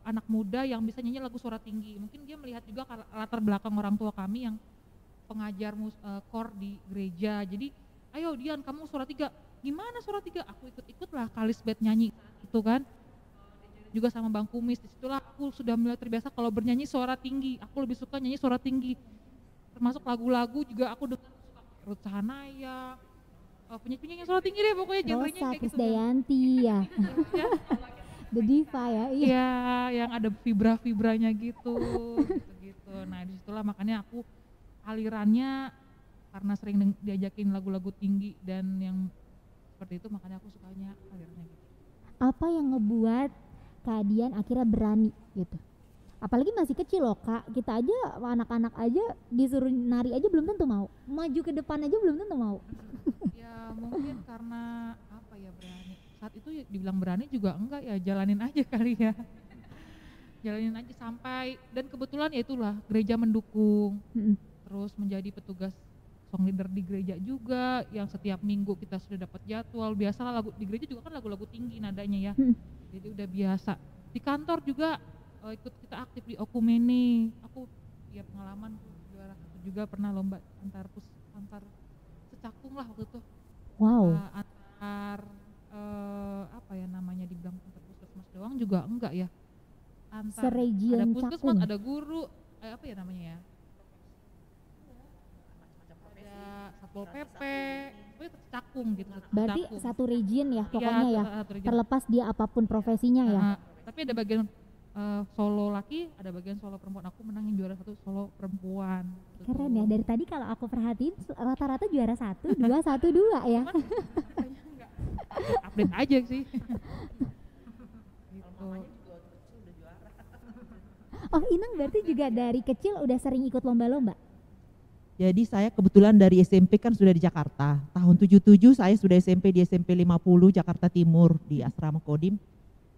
anak muda yang bisa nyanyi lagu suara tinggi. Mungkin dia melihat juga latar belakang orang tua kami yang pengajar kor di gereja. Jadi ayo Dian kamu suara 3. Gimana suara 3? Aku ikut-ikut lah kalis band nyanyi itu kan. Juga sama Bang Kumis, disitulah aku sudah mulai terbiasa kalau bernyanyi suara tinggi. Aku lebih suka nyanyi suara tinggi. Termasuk lagu-lagu juga aku dengar suka Ruth Sahanaya, penyanyi yang suara tinggi deh pokoknya genrenya Rosa kayak gitu. Krisdayanti ya. The Diva ya. Iya, yang ada vibra-vibranya gitu. Nah disitulah makanya aku alirannya karena sering diajakin lagu-lagu tinggi dan yang seperti itu makanya aku sukanya alirannya gitu. Apa yang ngebuat Kak Dian akhirnya berani gitu? Apalagi masih kecil loh Kak, kita aja anak-anak aja disuruh nari aja belum tentu mau, maju ke depan aja belum tentu mau. Ya mungkin karena apa ya berani, saat itu ya dibilang berani juga enggak ya, jalanin aja kali ya. Jalanin aja sampai, dan kebetulan ya itulah gereja mendukung. Terus menjadi petugas song leader di gereja juga, yang setiap minggu kita sudah dapat jadwal. Biasalah lagu di gereja juga kan lagu-lagu tinggi nadanya ya. Jadi udah biasa. Di kantor juga ikut kita aktif di Okumene. Aku ya pengalaman juara 1 juga pernah lomba antar secakung lah waktu itu. Wow. Antar apa ya namanya, dibilang antar puskesmas doang juga enggak ya. Antar Seregion ada puskesmas, Cakung. ada guru, apa ya namanya ya? Ada Satpol PP, pokoknya cakung gitu. Berarti cakung. satu region ya pokoknya ya, satu region. terlepas dia apapun profesinya ya. Tapi ada bagian solo laki, ada bagian solo perempuan. Aku menangin juara 1 solo perempuan. Keren ya, dari tadi kalau aku perhatiin rata-rata juara 1, 2, 1, 2 ya. Update aja sih. Gitu. Oh Inang berarti juga dari kecil udah sering ikut lomba-lomba? Jadi saya kebetulan dari SMP kan sudah di Jakarta. Tahun 77 saya sudah SMP di SMP 50 Jakarta Timur di Asrama Kodim.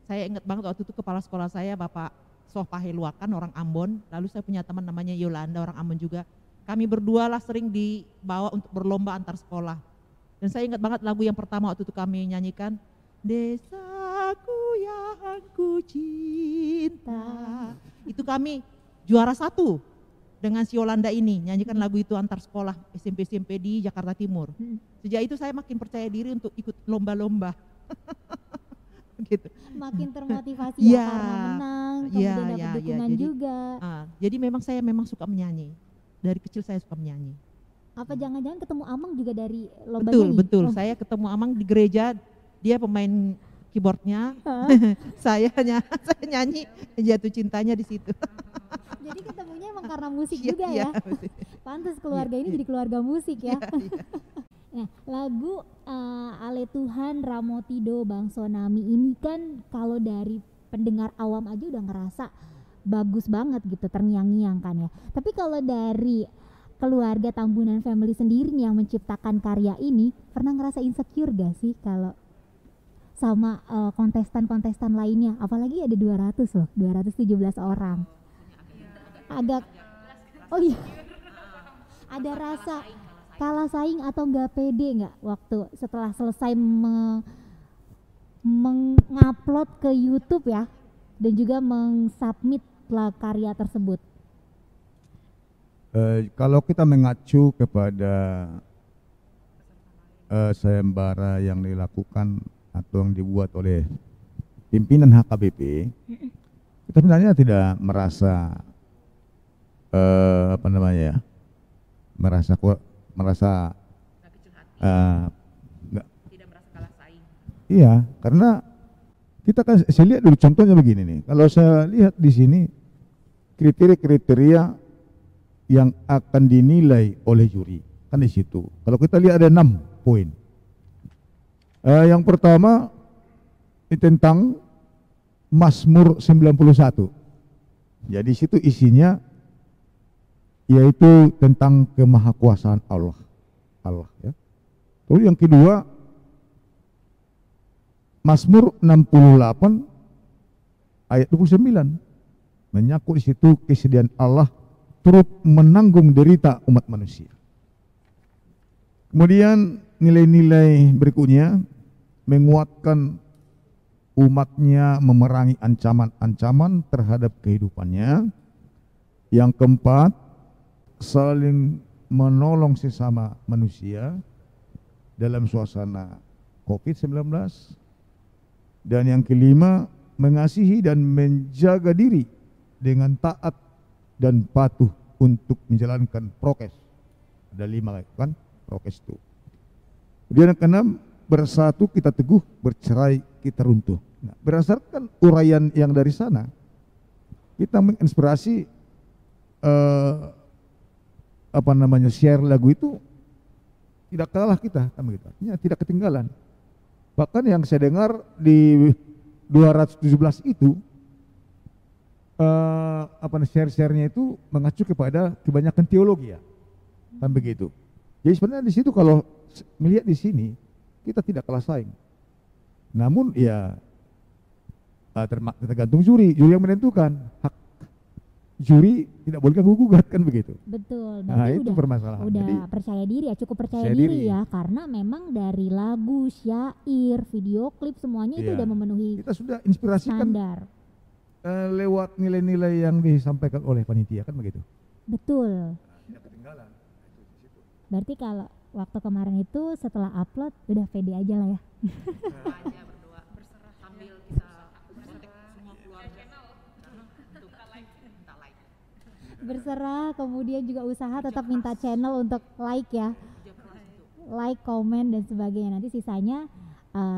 Saya ingat banget waktu itu kepala sekolah saya Bapak Sopaheluakan orang Ambon. Lalu saya punya teman namanya Yolanda orang Ambon juga. Kami berdua lah sering dibawa untuk berlomba antar sekolah. Dan saya ingat banget lagu yang pertama waktu itu kami nyanyikan. Desaku yang ku cinta. Itu kami juara 1 dengan si Yolanda ini nyanyikan lagu itu antar sekolah SMP-SMP di Jakarta Timur. Sejak itu saya makin percaya diri untuk ikut lomba-lomba. Gitu. Makin termotivasi Ya, karena menang, ya, kemudian dapat ya, dukungan jadi, juga. Jadi memang saya suka menyanyi. Dari kecil saya suka menyanyi. Apa jangan-jangan ketemu Amang juga dari lomba Betul, nyanyi? betul. Oh, Saya ketemu Amang di gereja, dia pemain keyboardnya, saya nyanyi, jatuh cintanya di situ. jadi ketemunya emang karena musik Iya, juga iya, ya. Pantes keluarga ini jadi keluarga musik ya. Nah, lagu Ale Tuhan Ramotido Bang Sonami ini kan kalau dari pendengar awam aja udah ngerasa bagus banget gitu, terngiang-ngiang kan ya. Tapi kalau dari keluarga Tambunan Family sendiri nih yang menciptakan karya ini, pernah ngerasa insecure gak sih kalau sama kontestan-kontestan lainnya? Apalagi ada 200 loh, 217 orang. Agak, oh iya, ada rasa kalah saing atau nggak pede nggak waktu setelah selesai mengupload ke YouTube ya, dan juga mengsubmit karya tersebut? Kalau kita mengacu kepada sayembara yang dilakukan atau yang dibuat oleh pimpinan HKBP, kita sebenarnya tidak merasa merasa Tidak merasa kalah saing. iya, karena kita kan saya lihat dulu contohnya begini nih. Kalau saya lihat di sini kriteria yang akan dinilai oleh juri kan di situ. Kalau kita lihat ada 6 poin. Yang pertama ini tentang Mazmur 91. Jadi situ isinya yaitu tentang kemahakuasaan Allah ya. Lalu yang kedua Mazmur 68 ayat 29 menyangkut di situ kesediaan Allah turut menanggung derita umat manusia. Kemudian nilai-nilai berikutnya menguatkan umatnya memerangi ancaman-ancaman terhadap kehidupannya. Yang keempat, saling menolong sesama manusia dalam suasana COVID-19. Dan yang kelima, mengasihi dan menjaga diri dengan taat dan patuh untuk menjalankan prokes. Ada 5 kan prokes itu. Kemudian yang keenam, bersatu kita teguh, bercerai kita runtuh. Nah, berdasarkan uraian yang dari sana, kita menginspirasi share lagu itu tidak kalah kita, tidak ketinggalan. Bahkan yang saya dengar di 217 itu share-nya itu mengacu kepada kebanyakan teologi ya, kan begitu. Jadi sebenarnya di situ kalau melihat di sini kita tidak kalah saing. Namun ya tergantung juri yang menentukan. Hak juri tidak boleh ganggu gugat kan begitu. Betul. Nah itu permasalahan. Udah jadi, percaya diri ya, cukup percaya diri ya, karena memang dari lagu, syair, video klip semuanya itu udah memenuhi kita sudah inspirasikan standar. Lewat nilai-nilai yang disampaikan oleh panitia kan begitu. Betul. Tidak ketinggalan. Berarti kalau waktu kemarin itu setelah upload udah pede aja lah ya. Aja berdoa berserah sambil kita kontak semua keluarga. Minta like. Berserah, kemudian juga usaha tetap minta channel untuk like ya. Like, komen dan sebagainya. Nanti sisanya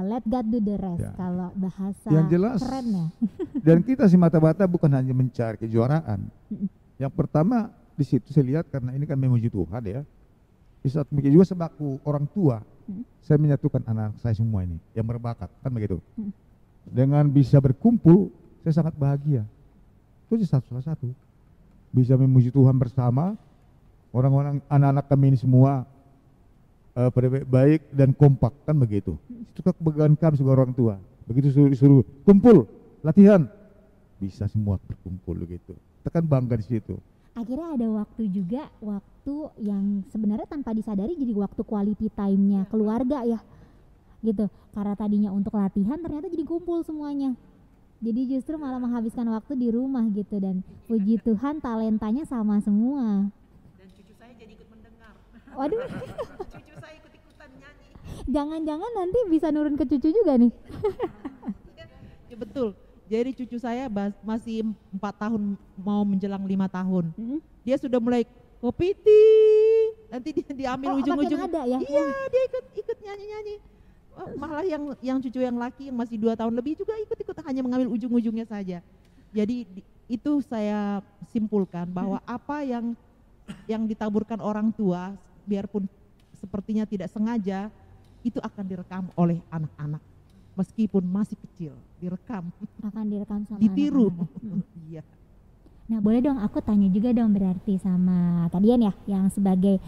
let God do the rest. Ya. Kalau bahasa yang jelas, keren ya. Dan kita semata-mata bukan hanya mencari kejuaraan. Yang pertama di situ saya lihat karena ini kan memuji Tuhan ya. Di saat juga sebaku orang tua, saya menyatukan anak saya semua ini yang berbakat kan begitu. Dengan bisa berkumpul, saya sangat bahagia. Itu salah satu. Bisa memuji Tuhan bersama, orang-orang anak-anak kami ini semua pada baik dan kompak kan begitu. Itu kebanggaan kami sebagai orang tua. Begitu suruh kumpul, latihan, bisa semua berkumpul begitu. Kita kan bangga di situ. Akhirnya ada waktu juga, waktu yang sebenarnya tanpa disadari jadi waktu quality time-nya keluarga ya, gitu. Karena tadinya untuk latihan ternyata jadi kumpul semuanya. Jadi justru malah menghabiskan waktu di rumah gitu, dan puji Tuhan talentanya sama semua. Dan cucu saya jadi ikut mendengar. Waduh, Cucu saya ikut-ikutan nyanyi. jangan-jangan nanti bisa nurun ke cucu juga nih. Ya betul. Jadi cucu saya masih 4 tahun mau menjelang 5 tahun. Dia sudah mulai kopiti. Nanti dia diambil ujung-ujung. Makin ada ya? Iya, dia ikut nyanyi-nyanyi. Malah yang cucu yang laki yang masih 2 tahun lebih juga ikut-ikut, hanya mengambil ujung-ujungnya saja. Jadi itu saya simpulkan bahwa apa yang ditaburkan orang tua, biarpun sepertinya tidak sengaja, itu akan direkam oleh anak-anak. Meskipun masih kecil, direkam, Akan direkam sama ditiru. anak-anak. Iya. Nah boleh dong aku tanya juga dong berarti sama Kak Dian ya, yang sebagai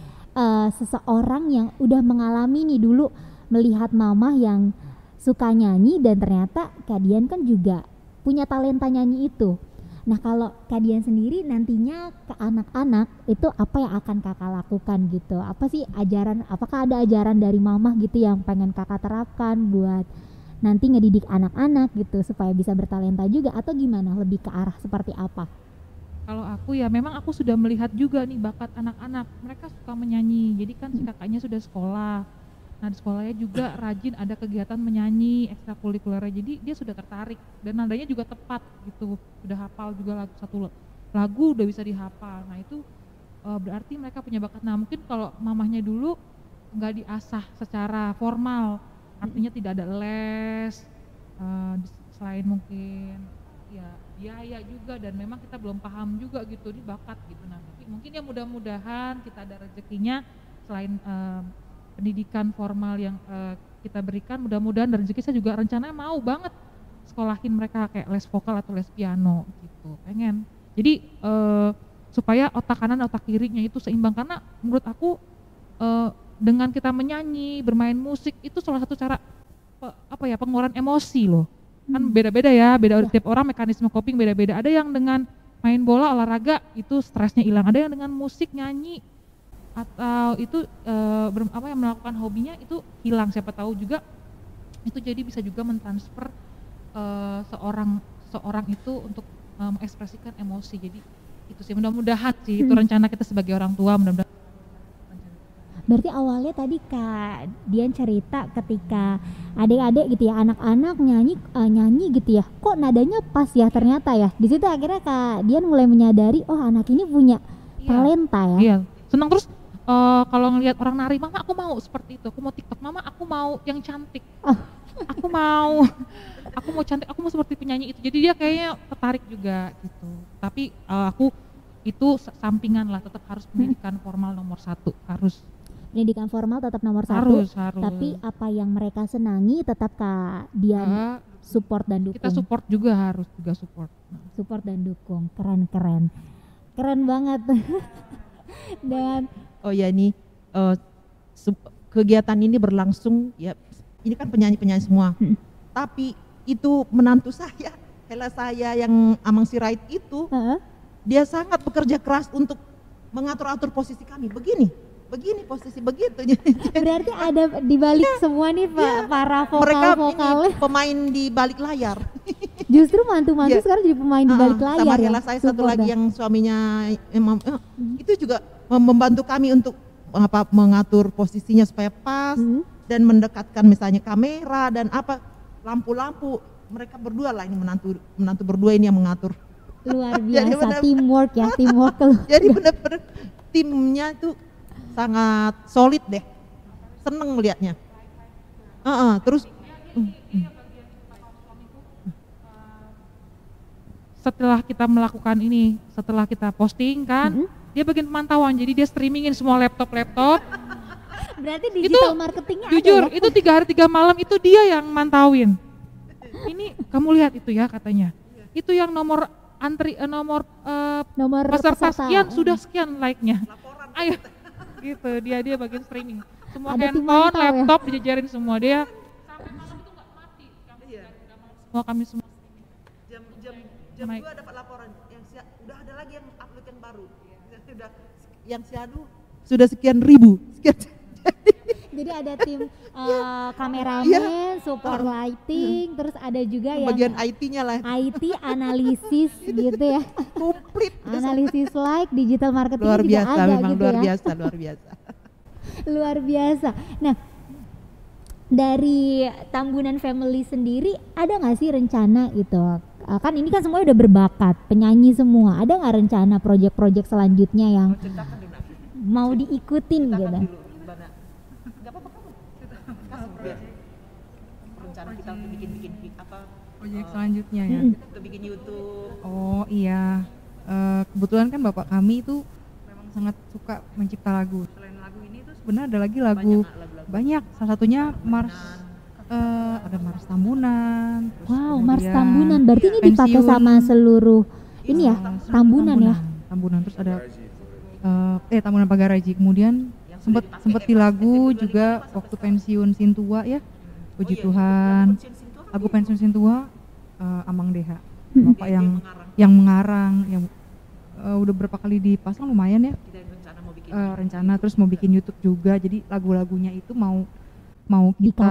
seseorang yang udah mengalami nih dulu melihat mama yang suka nyanyi dan ternyata Kak Dian kan juga punya talenta nyanyi itu. Nah kalau Kak Dian sendiri nantinya ke anak-anak itu apa yang akan kakak lakukan gitu? Apa sih ajaran, apakah ada ajaran dari mama gitu yang pengen kakak terapkan buat nanti ngedidik anak-anak gitu supaya bisa bertalenta juga, atau gimana, lebih ke arah seperti apa? Kalau aku ya memang aku sudah melihat juga nih bakat anak-anak, mereka suka menyanyi, jadi kan si kakaknya sudah sekolah. Nah di sekolahnya juga rajin ada kegiatan menyanyi ekstrakurikulernya, jadi dia sudah tertarik dan nadanya juga tepat gitu, udah hafal juga satu lagu udah bisa dihafal. Nah itu berarti mereka punya bakat. Nah mungkin kalau mamahnya dulu nggak diasah secara formal, artinya tidak ada les, selain mungkin ya biaya juga, dan memang kita belum paham juga gitu di bakat gitu. Nah mungkin ya mudah-mudahan kita ada rezekinya selain pendidikan formal yang kita berikan, mudah-mudahan dari rezeki saya juga rencananya mau banget sekolahin mereka kayak les vokal atau les piano gitu, pengen. Jadi supaya otak kanan otak kirinya itu seimbang, karena menurut aku dengan kita menyanyi, bermain musik itu salah satu cara pengeluaran emosi loh. Kan beda-beda ya, beda tiap orang mekanisme coping beda-beda. Ada yang dengan main bola, olahraga itu stresnya hilang, ada yang dengan musik, nyanyi atau itu yang melakukan hobinya itu hilang, siapa tahu juga itu jadi bisa juga mentransfer seorang itu untuk mengekspresikan emosi. Jadi itu sih mudah-mudahan sih itu rencana kita sebagai orang tua, mudah-mudahan. Berarti awalnya tadi Kak Dian cerita ketika adik-adik gitu ya, anak-anak nyanyi gitu ya, kok nadanya pas ya ternyata ya. Di situ akhirnya Kak Dian mulai menyadari, oh anak ini punya talenta ya. Iya, senang. Terus kalau ngelihat orang nari, mama aku mau seperti itu, aku mau TikTok, mama aku mau yang cantik, aku mau cantik, aku mau seperti penyanyi itu. Jadi dia kayaknya tertarik juga gitu. Tapi aku itu sampingan lah, tetap harus pendidikan formal nomor 1, harus. Pendidikan formal tetap nomor 1, harus. tapi apa yang mereka senangi tetap Kak Dian support dan dukung. Kita support juga, harus juga support. Support dan dukung, keren banget. Dan ini kegiatan ini berlangsung ya, ini kan penyanyi semua. Tapi itu menantu saya, Hela saya yang Amang Sirait itu, dia sangat bekerja keras untuk mengatur-atur posisi kami. Begini posisi begitu. Berarti ada di balik semua nih para vokal. Mereka pemain di balik layar. Justru mantu-mantu sekarang jadi pemain di balik layar. Sama Hela saya satu lagi yang suaminya itu juga membantu kami untuk mengatur posisinya supaya pas dan mendekatkan misalnya kamera dan lampu-lampu. Mereka berdua lah, ini menantu berdua ini yang mengatur. Luar biasa, teamwork. Jadi benar-benar timnya itu sangat solid deh, seneng melihatnya. Terus setelah kita melakukan ini, setelah kita posting kan, dia bagian pemantauan, jadi dia streamingin semua laptop. Berarti digital marketingnya jujur, ada ya? itu 3 hari 3 malam itu dia yang mantauin. Ini kamu lihat itu ya katanya, itu yang nomor peserta sekian sudah sekian like-nya. Ayo. Gitu, dia bagian streaming. Semua ada handphone, laptop dijejerin semua dia. Sampai malam itu nggak mati. Semua kami semua. Jam 2 dapat laporan yang udah ada lagi yang upload yang baru. Sudah yang sudah sekian ribu. Jadi ada tim kameramen, support lighting, terus ada juga yang bagian IT-nya lah. IT analisis gitu ya. Komplit. Analisis like, digital marketing luar juga biasa, ada memang gitu luar ya. biasa. Luar biasa. Nah, dari Tambunan Family sendiri ada nggak sih rencana itu? Kan ini kan semua udah berbakat, penyanyi semua. Ada nggak rencana proyek-proyek selanjutnya yang mau diikutin gitu? Rencana kita untuk bikin proyek selanjutnya ya. Untuk bikin YouTube. Oh iya, kebetulan kan bapak kami itu memang sangat suka mencipta lagu. Selain lagu ini tuh sebenarnya ada lagi lagu banyak. Salah satunya ada Mars Tambunan. Wow, Mars Tambunan berarti ini dipakai sama seluruh ini ya, Serta Tambunan ya. Tambunan terus ada Tambunan Pagaraji. Kemudian sempat di lagu juga waktu pensiun Sintua ya. Puji Tuhan. Lagu pensiun Sintua Amang Deha. Bapak yang mengarang, yang udah berapa kali dipasang lumayan ya. Rencana terus mau bikin YouTube juga. Jadi lagu-lagunya itu mau kita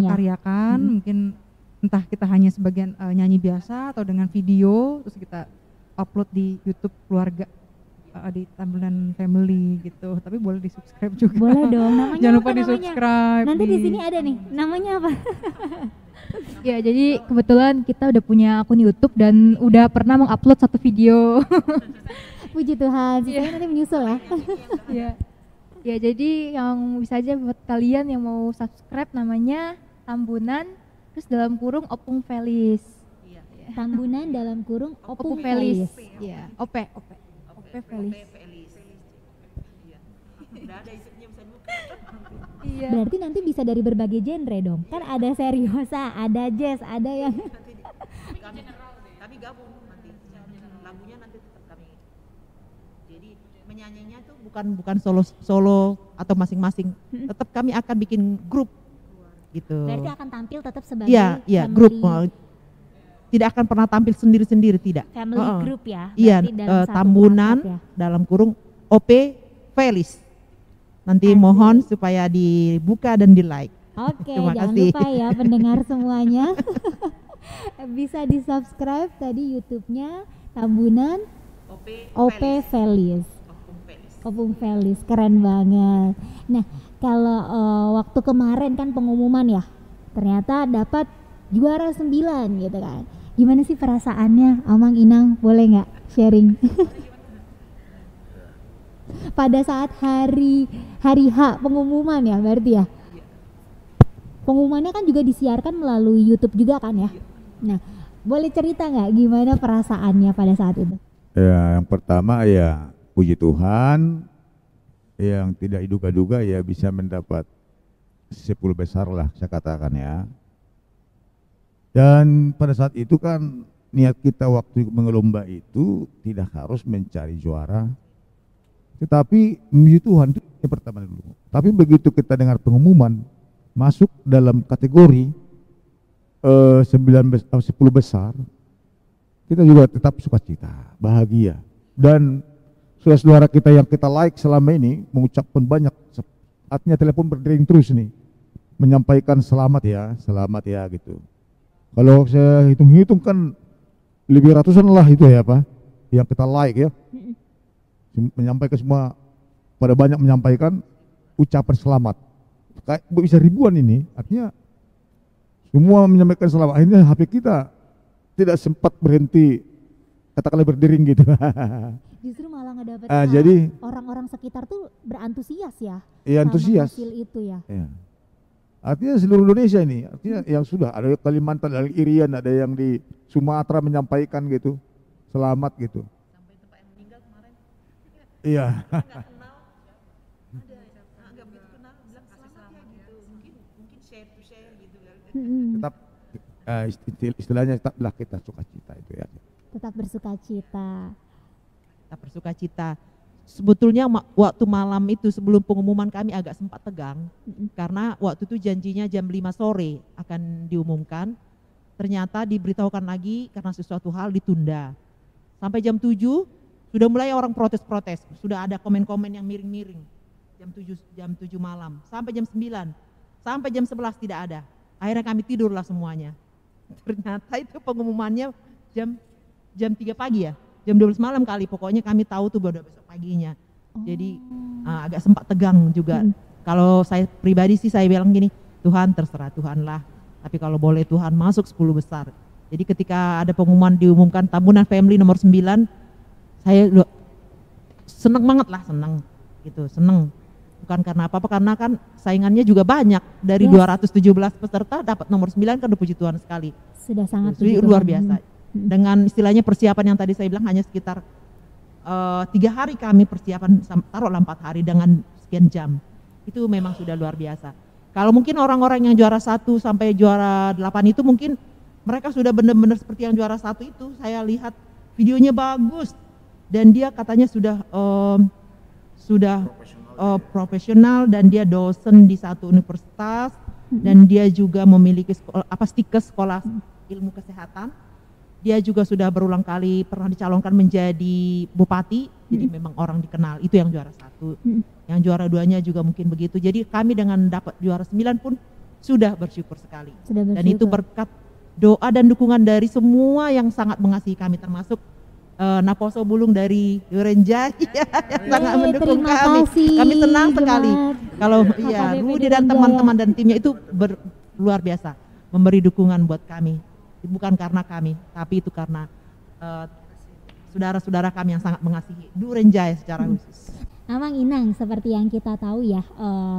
karyakan, mungkin entah kita hanya sebagian nyanyi biasa atau dengan video terus kita upload di YouTube keluarga di Tambunan Family gitu. Tapi boleh di-subscribe juga. Boleh dong. Namanya jangan lupa apa di-subscribe. Nanti di sini ada nih. Namanya apa? Ya, jadi kebetulan kita udah punya akun YouTube dan udah pernah mengupload 1 video. Puji Tuhan. Sisanya nanti menyusul ya. Ya. Ya, jadi yang bisa aja buat kalian yang mau subscribe namanya Tambunan terus dalam kurung Opung Felis. Tambunan dalam kurung Opung Felis. Iya, OP Felis. Iya. Berarti nanti bisa dari berbagai genre dong. Kan ada seriosa, ada jazz, ada yang Kami gabung nanti. Lagunya nanti tetap kami. Jadi menyanyinya tuh bukan solo atau masing-masing. Tetap kami akan bikin grup gitu. berarti akan tampil tetap sebagai Iya, grup. Tidak akan pernah tampil sendiri-sendiri, tidak. family group ya. Iya, berarti dalam satu Tambunan market ya. dalam kurung OP Felis. Nanti mohon supaya dibuka dan di like. Oke, Terima jangan kasih. lupa ya pendengar semuanya. Bisa di subscribe tadi YouTube-nya Tambunan OP Felis. Opung Felis, keren banget. Nah, kalau waktu kemarin kan pengumuman ya, ternyata dapat juara 9 gitu kan. Gimana sih perasaannya, Amang, Inang, boleh nggak sharing? Pada saat hari H pengumuman ya berarti ya. Pengumumannya kan juga disiarkan melalui YouTube juga kan ya. Nah, boleh cerita nggak gimana perasaannya pada saat itu? Ya, yang pertama ya puji Tuhan, yang tidak diduga-duga ya bisa mendapat 10 besar lah saya katakan ya. Dan pada saat itu kan niat kita waktu mengelomba itu tidak harus mencari juara, tetapi memuji Tuhan itu yang pertama dulu. Tapi begitu kita dengar pengumuman masuk dalam kategori 10 besar, kita juga tetap sukacita, bahagia. Dan saudara-saudara kita yang kita like selama ini mengucapkan banyak, artinya telepon berdering terus nih, menyampaikan selamat ya gitu. Kalau saya hitung-hitung kan lebih ratusan lah itu ya Pak, yang kita like ya, menyampaikan semua, pada banyak menyampaikan ucapan selamat. Kayak bisa ribuan ini, artinya semua menyampaikan selamat. Akhirnya HP kita tidak sempat berhenti, katakanlah berdering gitu. Justru malah ngedapat jadi orang-orang sekitar tuh berantusias ya. iya, antusias. Sama hasil itu ya. Ya. Artinya seluruh Indonesia ini, artinya yang sudah ada di Kalimantan, ada di Irian, ada yang di Sumatera menyampaikan gitu, selamat gitu. Sampai tempat yang meninggal kemarin. Iya. Enggak kenal. Ada enggak begitu kenal bilang selamat ya gitu. Mungkin share to share gitu kan. Tetap istilahnya tetaplah kita sukacita itu ya. Tetap bersukacita. Kita bersukacita. Sebetulnya waktu malam itu sebelum pengumuman kami agak sempat tegang karena waktu itu janjinya jam 5 sore akan diumumkan. Ternyata diberitahukan lagi karena sesuatu hal ditunda. Sampai jam 7 sudah mulai orang protes-protes, sudah ada komen-komen yang miring-miring. Jam 7 malam sampai jam 9. Sampai jam 11 tidak ada. Akhirnya kami tidurlah semuanya. Ternyata itu pengumumannya jam 3 pagi ya. Jam 12 malam kali, pokoknya kami tahu tuh baru besok paginya. Jadi agak sempat tegang juga. Kalau saya pribadi sih saya bilang gini, Tuhan terserah Tuhan lah. Tapi kalau boleh Tuhan masuk 10 besar. Jadi ketika ada pengumuman diumumkan Tambunan Family nomor 9, saya seneng banget lah, seneng. Bukan karena apa-apa, karena kan saingannya juga banyak. Dari 217 peserta dapat nomor 9 kan udah puji Tuhan sekali. Sudah sangat luar biasa. Dengan istilahnya persiapan yang tadi saya bilang hanya sekitar 3 hari kami persiapan, taruhlah 4 hari dengan sekian jam. Itu memang sudah luar biasa. Kalau mungkin orang-orang yang juara 1 sampai juara 8 itu mungkin mereka sudah benar-benar seperti yang juara 1 itu. Saya lihat videonya bagus, dan dia katanya sudah profesional, dan dia dosen di satu universitas, dan dia juga memiliki stiker sekolah ilmu kesehatan. Dia juga sudah berulang kali pernah dicalonkan menjadi bupati, jadi memang orang dikenal. Itu yang juara 1. Yang juara 2-nya juga mungkin begitu. Jadi kami dengan dapat juara 9 pun sudah bersyukur sekali. Dan itu berkat doa dan dukungan dari semua yang sangat mengasihi kami, termasuk Naposo Bulung dari Durenjaya yang sangat mendukung kami. Kami senang sekali kalau ya Rudi dan teman-teman dan timnya itu luar biasa memberi dukungan buat kami. Bukan karena kami, tapi itu karena saudara-saudara kami yang sangat mengasihi Durenjaya secara khusus. Amang Inang, seperti yang kita tahu ya,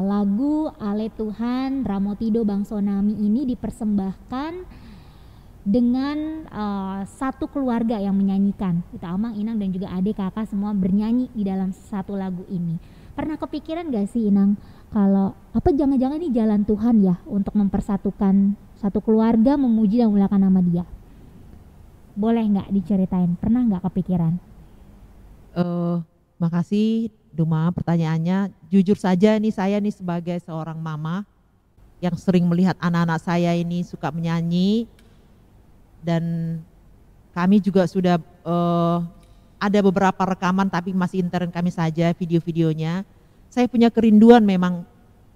lagu Ale Tuhan Ramotido Bangsonami ini dipersembahkan dengan satu keluarga yang menyanyikan. Itu Amang, Inang dan juga adik kakak semua bernyanyi di dalam satu lagu ini. Pernah kepikiran gak sih Inang kalau apa jangan-jangan ini jalan Tuhan ya untuk mempersatukan satu keluarga memuji dan memuliakan nama Dia? Boleh nggak diceritain? Pernah nggak kepikiran? Makasih Duma pertanyaannya. Jujur saja nih, saya nih sebagai seorang mama yang sering melihat anak-anak saya ini suka menyanyi, dan kami juga sudah ada beberapa rekaman tapi masih intern kami saja video-videonya. Saya punya kerinduan memang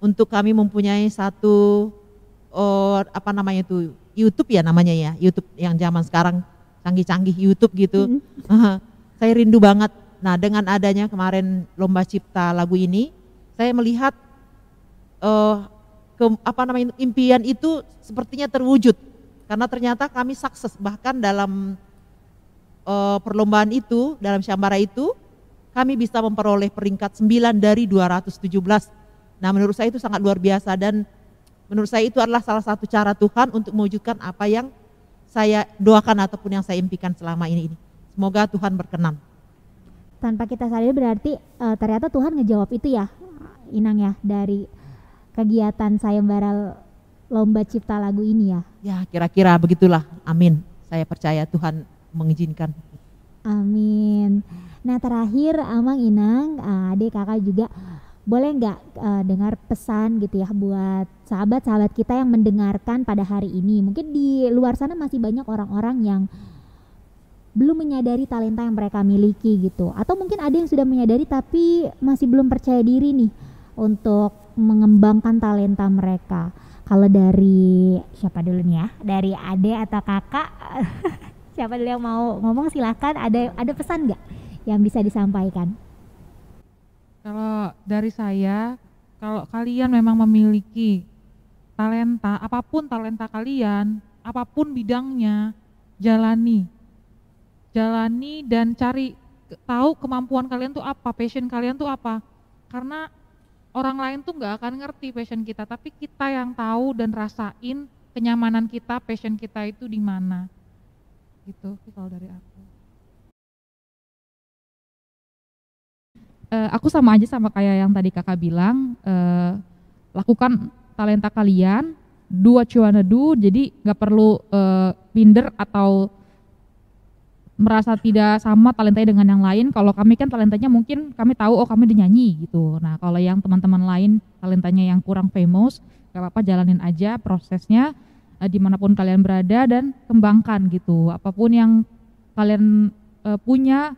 untuk kami mempunyai satu YouTube ya namanya ya, YouTube yang zaman sekarang canggih-canggih YouTube gitu. Saya rindu banget. Nah, dengan adanya kemarin lomba cipta lagu ini, saya melihat impian itu sepertinya terwujud, karena ternyata kami sukses bahkan dalam perlombaan itu, dalam syambara itu kami bisa memperoleh peringkat 9 dari 217. Nah, menurut saya itu sangat luar biasa, dan menurut saya itu adalah salah satu cara Tuhan untuk mewujudkan apa yang saya doakan ataupun yang saya impikan selama ini. Semoga Tuhan berkenan. Tanpa kita sadari berarti ternyata Tuhan ngejawab itu ya Inang ya, dari kegiatan sayembara lomba cipta lagu ini ya. Ya kira-kira begitulah, amin. Saya percaya Tuhan mengizinkan. Amin. Nah terakhir Amang, Inang, adik kakak juga boleh nggak dengar pesan gitu ya buat sahabat-sahabat kita yang mendengarkan pada hari ini. Mungkin di luar sana masih banyak orang-orang yang belum menyadari talenta yang mereka miliki gitu. Atau mungkin ada yang sudah menyadari tapi masih belum percaya diri nih untuk mengembangkan talenta mereka. Kalau dari siapa dulu nih ya? Dari adik atau kakak? Siapa dulu yang mau ngomong silahkan. Ada pesan nggak yang bisa disampaikan? Kalau dari saya, kalau kalian memang memiliki talenta, apapun talenta kalian, apapun bidangnya, jalani dan cari tahu kemampuan kalian tuh apa, passion kalian tuh apa. Karena orang lain tuh nggak akan ngerti passion kita, tapi kita yang tahu dan rasain kenyamanan kita, passion kita itu di mana. Gitu kalau dari aku. Aku sama aja sama kayak yang tadi kakak bilang, lakukan talenta kalian, do what you wanna do, jadi nggak perlu minder atau merasa tidak sama talentanya dengan yang lain. Kalau kami kan talentanya mungkin kami tahu oh kami dinyanyi gitu. Nah kalau yang teman-teman lain talentanya yang kurang famous, gak apa-apa jalanin aja prosesnya dimanapun kalian berada dan kembangkan gitu. Apapun yang kalian punya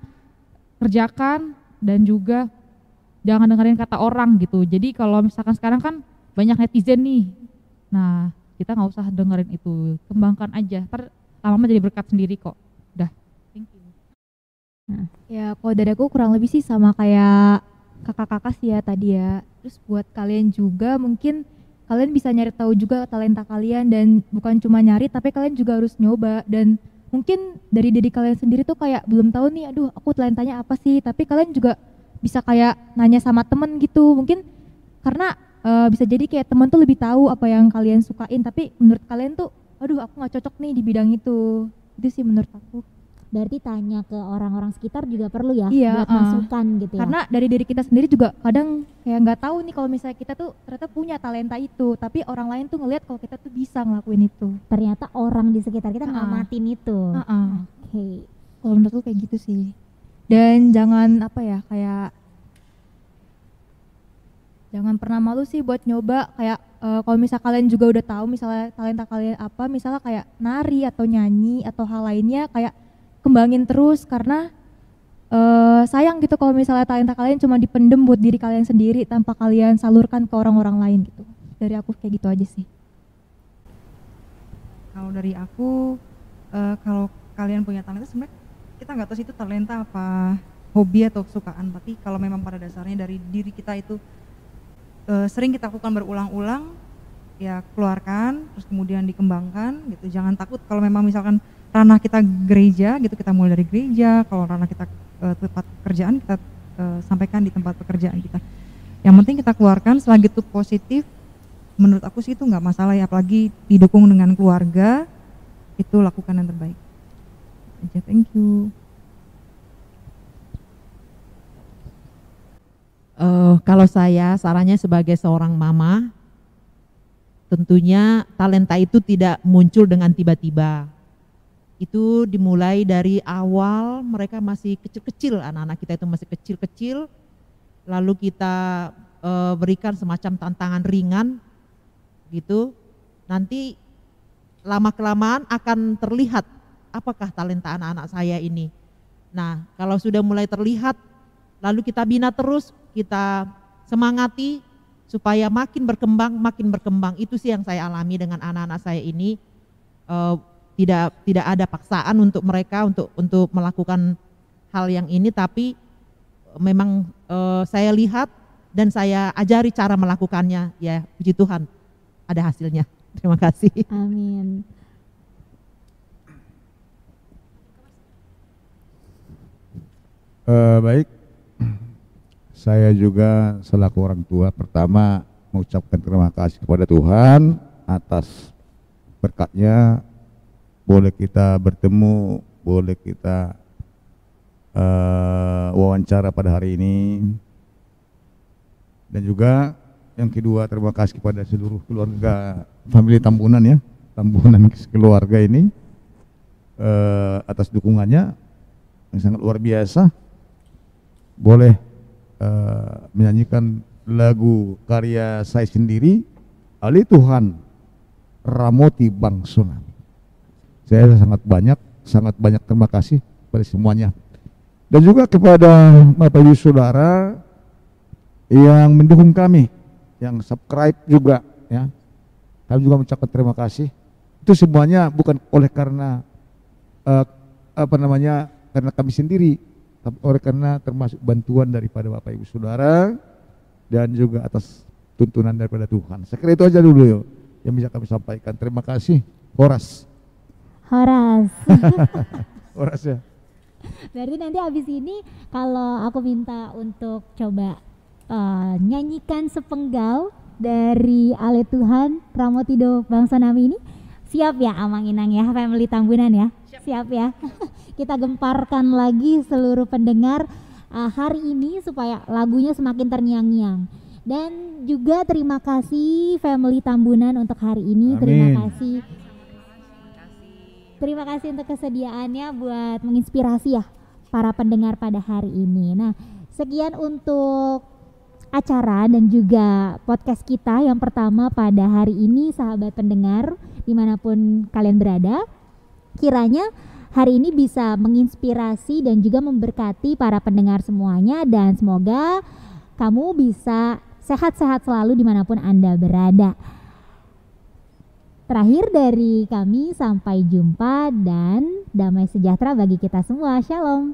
kerjakan, dan juga jangan dengerin kata orang gitu. Jadi kalau misalkan sekarang kan banyak netizen nih, nah kita nggak usah dengerin itu, kembangkan aja. Ntar lama-lama jadi berkat sendiri kok. Udah. Thank you. Nah, ya kalau dari aku kurang lebih sih sama kayak kakak-kakak sih ya tadi ya. Terus buat kalian juga mungkin kalian bisa nyari tahu juga talenta kalian, dan bukan cuma nyari tapi kalian juga harus nyoba. Dan mungkin dari diri kalian sendiri tuh kayak belum tahu nih, aduh aku talentanya apa sih, tapi kalian juga bisa kayak nanya sama temen gitu. Mungkin karena bisa jadi kayak temen tuh lebih tahu apa yang kalian sukain, tapi menurut kalian tuh aduh aku gak cocok nih di bidang itu sih menurut aku. Berarti tanya ke orang-orang sekitar juga perlu ya, iya, buat masukan gitu ya. Karena dari diri kita sendiri juga kadang kayak nggak tahu nih kalau misalnya kita tuh ternyata punya talenta itu, tapi orang lain tuh ngelihat kalau kita tuh bisa ngelakuin itu. Ternyata orang di sekitar kita ngamatin itu. Oke. Kalau menurutku kayak gitu sih. Dan jangan apa ya, kayak jangan pernah malu sih buat nyoba. Kayak kalau misal kalian juga udah tahu misalnya talenta kalian apa, misalnya kayak nari atau nyanyi atau hal lainnya, kayak kembangin terus. Karena sayang gitu kalau misalnya talenta kalian cuma dipendem buat diri kalian sendiri tanpa kalian salurkan ke orang-orang lain gitu. Dari aku kayak gitu aja sih. Kalau dari aku, kalau kalian punya talenta, sebenarnya kita nggak tahu sih itu talenta apa hobi atau kesukaan, tapi kalau memang pada dasarnya dari diri kita itu sering kita lakukan berulang-ulang, ya keluarkan, terus kemudian dikembangkan gitu. Jangan takut kalau memang misalkan ranah kita gereja gitu, kita mulai dari gereja. Kalau ranah kita tempat pekerjaan, kita sampaikan di tempat pekerjaan kita. Yang penting kita keluarkan, selagi itu positif, menurut aku sih itu nggak masalah ya, apalagi didukung dengan keluarga, itu lakukan yang terbaik aja. Thank you. Kalau saya sarannya sebagai seorang mama, tentunya talenta itu tidak muncul dengan tiba-tiba. Itu dimulai dari awal mereka masih kecil-kecil, anak-anak kita itu masih kecil-kecil, lalu kita berikan semacam tantangan ringan gitu. Nanti lama-kelamaan akan terlihat apakah talenta anak-anak saya ini. Nah, kalau sudah mulai terlihat, lalu kita bina terus, kita semangati supaya makin berkembang. Itu sih yang saya alami dengan anak-anak saya ini. Tidak ada paksaan untuk mereka untuk melakukan hal yang ini, tapi memang saya lihat dan saya ajari cara melakukannya. Ya, puji Tuhan, ada hasilnya. Terima kasih. Amin. Baik, saya juga selaku orang tua pertama mengucapkan terima kasih kepada Tuhan atas berkatnya, boleh kita bertemu, boleh kita wawancara pada hari ini. Dan juga yang kedua, terima kasih kepada seluruh keluarga famili Tambunan ya, Tambunan keluarga ini atas dukungannya yang sangat luar biasa. Boleh menyanyikan lagu karya saya sendiri, Ali Tuhan Ramoti Bang Tsunami. Saya sangat banyak terima kasih pada semuanya. Dan juga kepada Bapak Ibu Saudara yang mendukung kami, yang subscribe juga ya. Kami juga mengucapkan terima kasih. Itu semuanya bukan oleh karena karena kami sendiri, tapi oleh karena termasuk bantuan daripada Bapak Ibu Saudara dan juga atas tuntunan daripada Tuhan. Saya kira itu aja dulu yuk yang bisa kami sampaikan. Terima kasih. Horas ya. Berarti nanti habis ini kalau aku minta untuk coba nyanyikan sepenggal dari Ale Tuhan Ramotido Bang Tsunami ini, siap ya Amang Inang ya, family Tambunan ya, siap ya. Kita gemparkan lagi seluruh pendengar hari ini supaya lagunya semakin terngiang-ngiang. Dan juga terima kasih family Tambunan untuk hari ini. Amin. Terima kasih untuk kesediaannya buat menginspirasi ya para pendengar pada hari ini. Nah, sekian untuk acara dan juga podcast kita yang pertama pada hari ini, sahabat pendengar dimanapun kalian berada. Kiranya hari ini bisa menginspirasi dan juga memberkati para pendengar semuanya, dan semoga kamu bisa sehat-sehat selalu dimanapun Anda berada. Terakhir dari kami, sampai jumpa dan damai sejahtera bagi kita semua. Shalom.